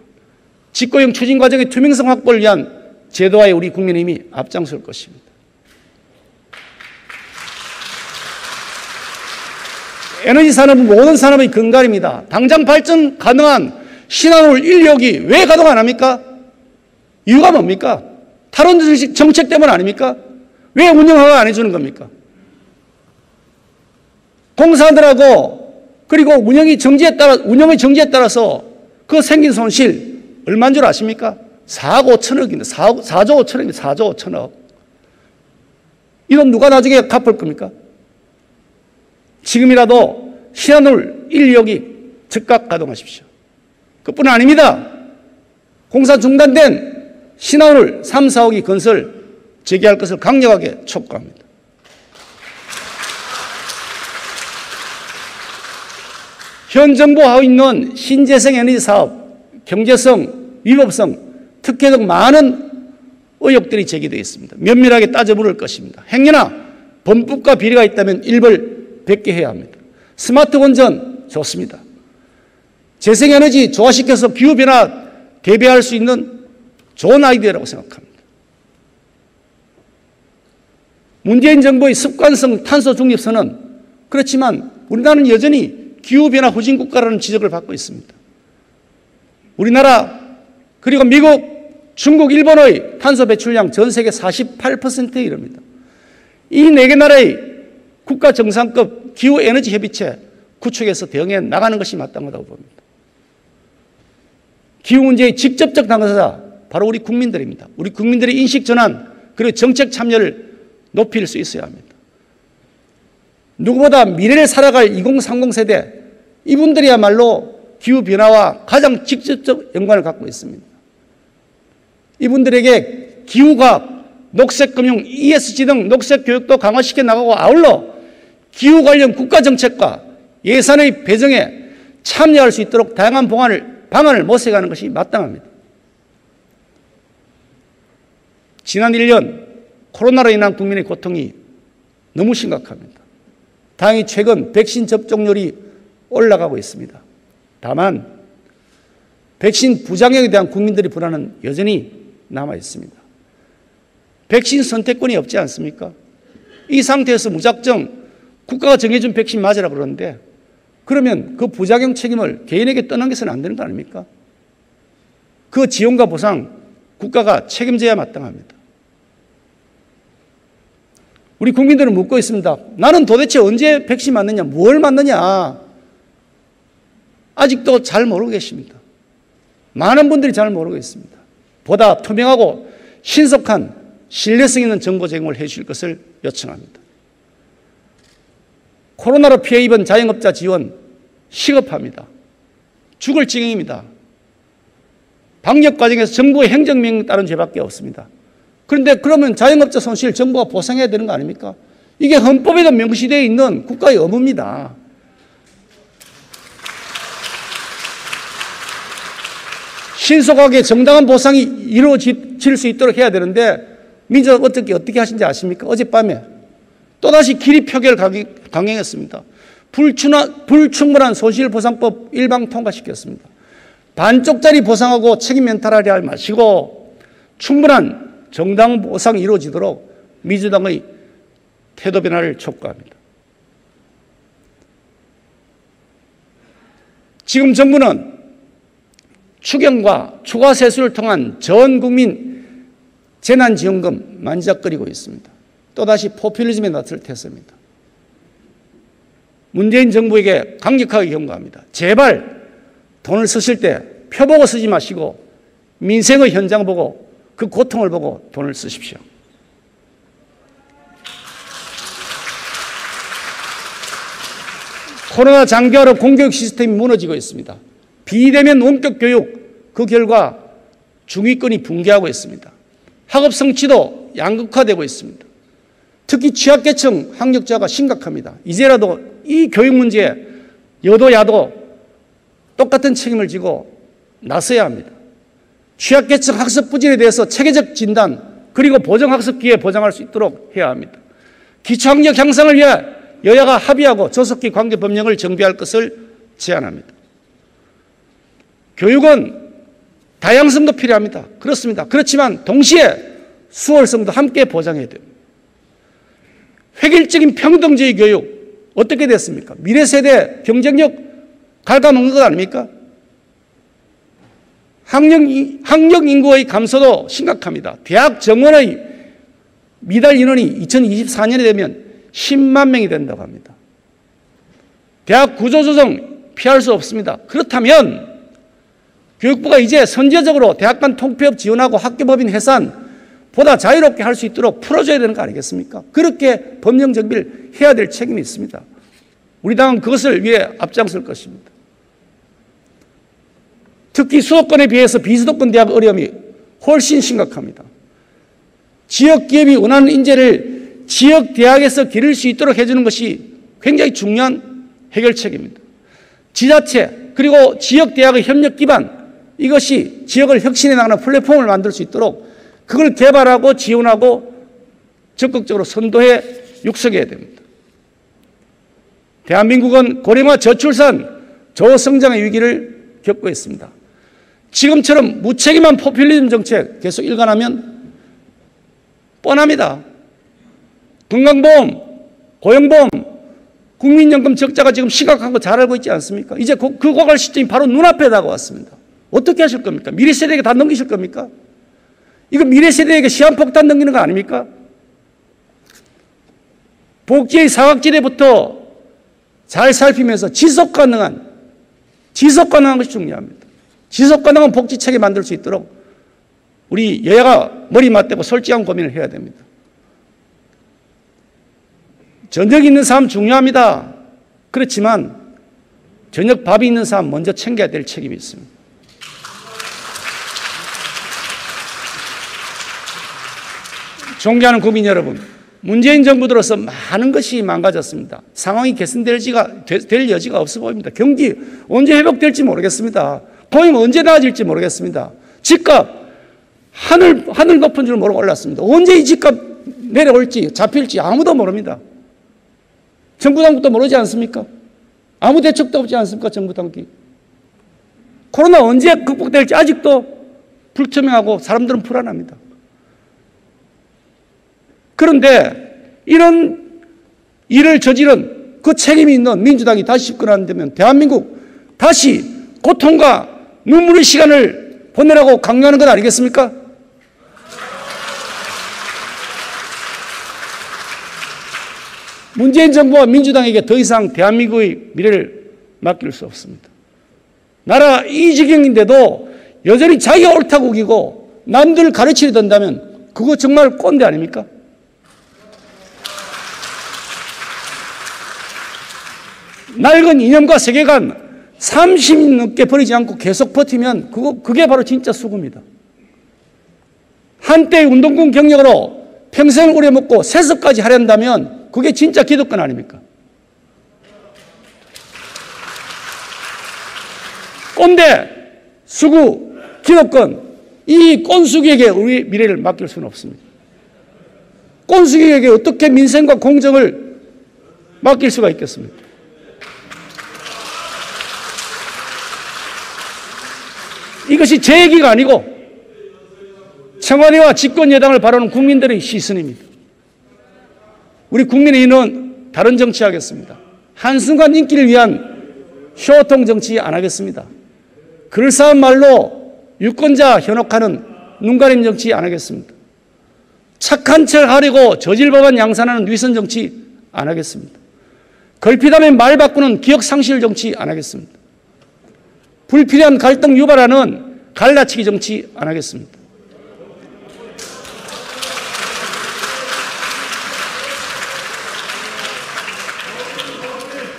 직고용 추진 과정의 투명성 확보를 위한 제도화에 우리 국민의힘이 앞장설 것입니다. 에너지 산업은 모든 산업의 근간입니다. 당장 발전 가능한 신한울 1호기 왜 가동 안 합니까? 이유가 뭡니까? 탈원 정책 때문 아닙니까? 왜 운영허가 안 해주는 겁니까? 공사들하고 그리고 운영의 정지에 따라서 그 생긴 손실 얼마인 줄 아십니까? 4억 5천억입니다. 4조 5천억입니다. 4조 5천억. 이 돈 누가 나중에 갚을 겁니까? 지금이라도 신한울 1, 2호기 즉각 가동하십시오. 그뿐 아닙니다. 공사 중단된 신한울 3, 4호기 건설 재개할 것을 강력하게 촉구합니다. 현 정부가 하고 있는 신재생 에너지 사업, 경제성, 위법성, 특혜 등 많은 의혹들이 제기되어 있습니다. 면밀하게 따져 물을 것입니다. 행여나 범법과 비리가 있다면 일벌 백계해야 합니다. 스마트 원전 좋습니다. 재생에너지 조화시켜서 기후변화 대비할 수 있는 좋은 아이디어라고 생각합니다. 문재인 정부의 습관성 탄소 중립선언, 그렇지만 우리나라는 여전히 기후변화 후진 국가라는 지적을 받고 있습니다. 우리나라 그리고 미국, 중국, 일본의 탄소 배출량 전 세계 48%에 이릅니다. 이 4개 나라의 국가 정상급 기후에너지 협의체 구축해서 대응해 나가는 것이 마땅하다고 봅니다. 기후 문제의 직접적 당사자 바로 우리 국민들입니다. 우리 국민들의 인식 전환 그리고 정책 참여를 높일 수 있어야 합니다. 누구보다 미래를 살아갈 2030 세대, 이분들이야말로 기후변화와 가장 직접적 연관을 갖고 있습니다. 이분들에게 기후과학, 녹색금융, ESG 등 녹색교육도 강화시켜 나가고 아울러 기후 관련 국가정책과 예산의 배정에 참여할 수 있도록 다양한 방안을 모색하는 것이 마땅합니다. 지난 1년 코로나로 인한 국민의 고통이 너무 심각합니다. 다행히 최근 백신 접종률이 올라가고 있습니다. 다만 백신 부작용에 대한 국민들의 불안은 여전히 남아 있습니다. 백신 선택권이 없지 않습니까? 이 상태에서 무작정 국가가 정해준 백신 맞으라 그러는데 그러면 그 부작용 책임을 개인에게 떠넘겨서는 안 되는 거 아닙니까? 그 지원과 보상 국가가 책임져야 마땅합니다. 우리 국민들은 묻고 있습니다. 나는 도대체 언제 백신 맞느냐, 뭘 맞느냐. 아직도 잘 모르고 계십니다. 많은 분들이 잘 모르고 있습니다. 보다 투명하고 신속한 신뢰성 있는 정보 제공을 해 주실 것을 요청합니다. 코로나로 피해 입은 자영업자 지원 시급합니다. 죽을 지경입니다. 방역 과정에서 정부의 행정명령에 따른 죄밖에 없습니다. 그런데 그러면 자영업자 손실 정부가 보상해야 되는 거 아닙니까? 이게 헌법에도 명시되어 있는 국가의 의무입니다. 신속하게 정당한 보상이 이루어질 수 있도록 해야 되는데 민주당 어떻게 하신지 아십니까? 어젯밤에 또다시 기립 표결을 강행했습니다. 불충분한 손실보상법 일방 통과시켰습니다. 반쪽짜리 보상하고 책임 멘탈하려 하지 마시고 충분한 정당 보상이 이루어지도록 민주당의 태도 변화를 촉구합니다. 지금 정부는 추경과 추가 세수를 통한 전 국민 재난지원금 만지작거리고 있습니다. 또다시 포퓰리즘에 낯설 태세입니다. 문재인 정부에게 강력하게 경고합니다. 제발 돈을 쓰실 때 표 보고 쓰지 마시고 민생의 현장 보고 그 고통을 보고 돈을 쓰십시오. 코로나 장기화로 공교육 시스템이 무너지고 있습니다. 비대면 원격 교육, 그 결과 중위권이 붕괴하고 있습니다. 학업 성취도 양극화되고 있습니다. 특히 취약계층 학력자가 심각합니다. 이제라도 이 교육 문제에 여도 야도 똑같은 책임을 지고 나서야 합니다. 취약계층 학습 부진에 대해서 체계적 진단 그리고 보정학습 기회 보장할 수 있도록 해야 합니다. 기초학력 향상을 위해 여야가 합의하고 조속히 관계법령을 정비할 것을 제안합니다. 교육은 다양성도 필요합니다. 그렇습니다. 그렇지만 동시에 수월성도 함께 보장해야 돼요. 획일적인 평등주의 교육 어떻게 됐습니까? 미래 세대 경쟁력 갉아먹는 것 아닙니까? 학력 인구의 감소도 심각합니다. 대학 정원의 미달 인원이 2024년에 되면 10만 명이 된다고 합니다. 대학 구조조정 피할 수 없습니다. 그렇다면 교육부가 이제 선제적으로 대학 간 통폐업 지원하고 학교법인 해산 보다 자유롭게 할 수 있도록 풀어줘야 되는 거 아니겠습니까? 그렇게 법령 정비를 해야 될 책임이 있습니다. 우리 당은 그것을 위해 앞장설 것입니다. 특히 수도권에 비해서 비수도권 대학 어려움이 훨씬 심각합니다. 지역 기업이 원하는 인재를 지역 대학에서 기를 수 있도록 해주는 것이 굉장히 중요한 해결책입니다. 지자체 그리고 지역 대학의 협력 기반 이것이 지역을 혁신해 나가는 플랫폼을 만들 수 있도록 그걸 개발하고 지원하고 적극적으로 선도해 육성해야 됩니다. 대한민국은 고령화 저출산 저성장의 위기를 겪고 있습니다. 지금처럼 무책임한 포퓰리즘 정책 계속 일관하면 뻔합니다. 건강보험, 고용보험, 국민연금 적자가 지금 심각한 거 잘 알고 있지 않습니까? 이제 그 고갈 시점이 바로 눈앞에 다가왔습니다. 어떻게 하실 겁니까? 미래 세대에게 다 넘기실 겁니까? 이거 미래 세대에게 시한폭탄 넘기는 거 아닙니까? 복지의 사각지대부터 잘 살피면서 지속 가능한 것이 중요합니다. 지속 가능한 복지체계 만들 수 있도록 우리 여야가 머리 맞대고 솔직한 고민을 해야 됩니다. 저녁 있는 삶 중요합니다. 그렇지만 저녁 밥이 있는 삶 먼저 챙겨야 될 책임이 있습니다. 존경하는 국민 여러분, 문재인 정부 들어서 많은 것이 망가졌습니다. 상황이 개선될 여지가 없어 보입니다. 경기 언제 회복될지 모르겠습니다. 고용 언제 나아질지 모르겠습니다. 집값 하늘 높은 줄 모르고 올랐습니다. 언제 이 집값 내려올지 잡힐지 아무도 모릅니다. 정부 당국도 모르지 않습니까? 아무 대책도 없지 않습니까? 정부 당국이. 코로나 언제 극복될지 아직도 불투명하고 사람들은 불안합니다. 그런데 이런 일을 저지른 그 책임이 있는 민주당이 다시 집권한다면 대한민국 다시 고통과 눈물의 시간을 보내라고 강요하는 것 아니겠습니까? 문재인 정부와 민주당에게 더 이상 대한민국의 미래를 맡길 수 없습니다. 나라 이 지경인데도 여전히 자기가 옳다고 우기고 남들 가르치려 든다면 그거 정말 꼰대 아닙니까? 낡은 이념과 세계관 30년 넘게 버리지 않고 계속 버티면 그게 바로 진짜 수구입니다. 한때의 운동권 경력으로 평생을 우려먹고 세습까지 하려한다면 그게 진짜 기득권 아닙니까? 꼰대, 수구, 기득권, 이 꼰수기에게 우리 미래를 맡길 수는 없습니다. 꼰수기에게 어떻게 민생과 공정을 맡길 수가 있겠습니까? 이것이 제 얘기가 아니고 청와대와 집권 여당을 바라는 국민들의 시선입니다. 우리 국민의힘은 다른 정치하겠습니다. 한순간 인기를 위한 쇼통 정치 안 하겠습니다. 그럴싸한 말로 유권자 현혹하는 눈가림 정치 안 하겠습니다. 착한 척 하려고 저질법한 양산하는 위선 정치 안 하겠습니다. 걸핏하면 말 바꾸는 기억 상실 정치 안 하겠습니다. 불필요한 갈등 유발하는 갈라치기 정치 안 하겠습니다.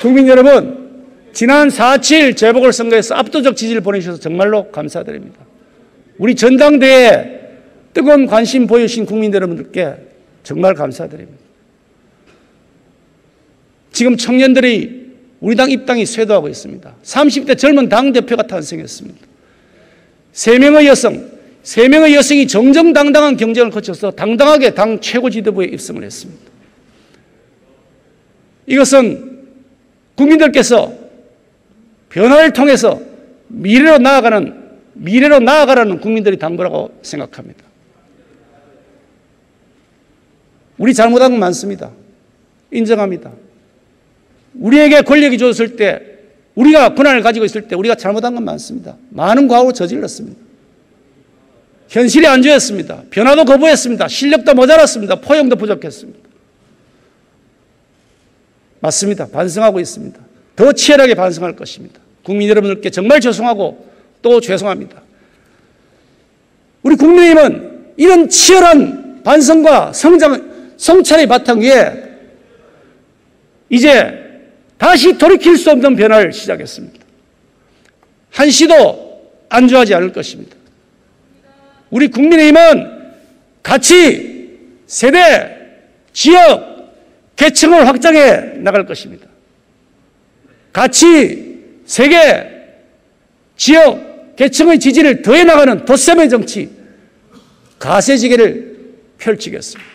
국민 여러분, 지난 4.7 재보궐선거에서 압도적 지지를 보내주셔서 정말로 감사드립니다. 우리 전당대회에 뜨거운 관심 보여주신 국민 여러분들께 정말 감사드립니다. 지금 청년들이 우리 당 입당이 쇄도하고 있습니다. 30대 젊은 당대표가 탄생했습니다. 3명의 여성이 정정당당한 경쟁을 거쳐서 당당하게 당 최고 지도부에 입성을 했습니다. 이것은 국민들께서 변화를 통해서 미래로 나아가라는 국민들의 당부라고 생각합니다. 우리 잘못한 건 많습니다. 인정합니다. 우리에게 권력이 주어졌을 때, 우리가 권한을 가지고 있을 때 우리가 잘못한 건 많습니다. 많은 과오를 저질렀습니다. 현실이 안 좋았습니다. 변화도 거부했습니다. 실력도 모자랐습니다. 포용도 부족했습니다. 맞습니다. 반성하고 있습니다. 더 치열하게 반성할 것입니다. 국민 여러분들께 정말 죄송하고 또 죄송합니다. 우리 국민의힘은 이런 치열한 반성과 성찰의 바탕 위에 이제 다시 돌이킬 수 없는 변화를 시작했습니다. 한시도 안주하지 않을 것입니다. 우리 국민의힘은 가치, 세대, 지역, 계층을 확장해 나갈 것입니다. 가치, 세계, 지역, 계층의 지지를 더해 나가는 덧셈의 정치, 가세지계를 펼치겠습니다.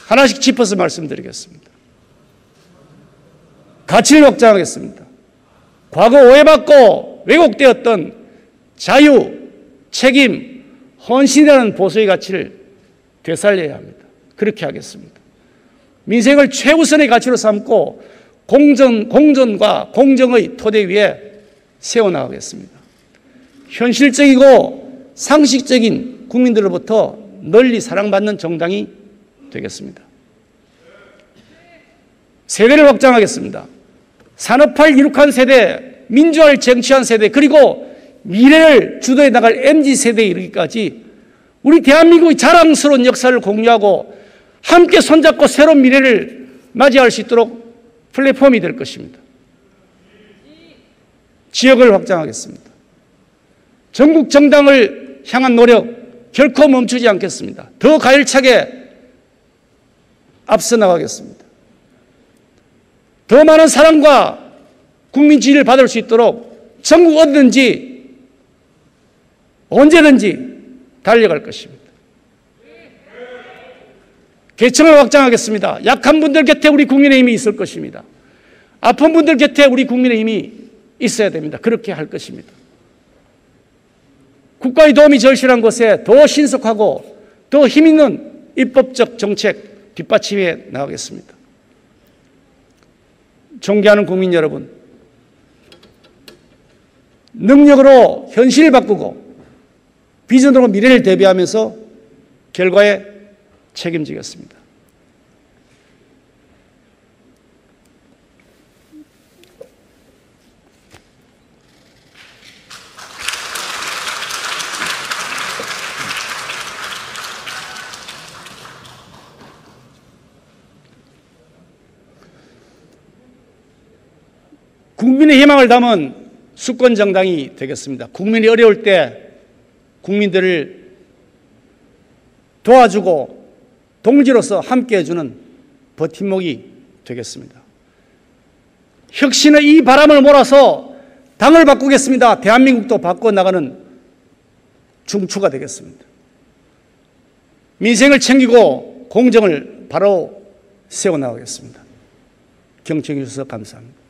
하나씩 짚어서 말씀드리겠습니다. 가치를 확장하겠습니다. 과거 오해받고 왜곡되었던 자유, 책임, 헌신이라는 보수의 가치를 되살려야 합니다. 그렇게 하겠습니다. 민생을 최우선의 가치로 삼고 공정과 공정의 토대 위에 세워나가겠습니다. 현실적이고 상식적인 국민들로부터 널리 사랑받는 정당이 되겠습니다. 세대를 확장하겠습니다. 산업화를 이룩한 세대, 민주화를 쟁취한 세대, 그리고 미래를 주도해 나갈 MZ세대에 이르기까지 우리 대한민국의 자랑스러운 역사를 공유하고 함께 손잡고 새로운 미래를 맞이할 수 있도록 플랫폼이 될 것입니다. 지역을 확장하겠습니다. 전국 정당을 향한 노력 결코 멈추지 않겠습니다. 더 가열차게 앞서 나가겠습니다. 더 많은 사랑과 국민 지지를 받을 수 있도록 전국 어디든지 언제든지 달려갈 것입니다. 계층을 확장하겠습니다. 약한 분들 곁에 우리 국민의힘이 있을 것입니다. 아픈 분들 곁에 우리 국민의힘이 있어야 됩니다. 그렇게 할 것입니다. 국가의 도움이 절실한 곳에 더 신속하고 더 힘있는 입법적 정책 뒷받침해 나가겠습니다. 존경하는 국민 여러분, 능력으로 현실을 바꾸고 비전으로 미래를 대비하면서 결과에 책임지겠습니다. 국민의 희망을 담은 수권 정당이 되겠습니다. 국민이 어려울 때 국민들을 도와주고 동지로서 함께해 주는 버팀목이 되겠습니다. 혁신의 이 바람을 몰아서 당을 바꾸겠습니다. 대한민국도 바꿔나가는 중추가 되겠습니다. 민생을 챙기고 공정을 바로 세워나가겠습니다. 경청해 주셔서 감사합니다.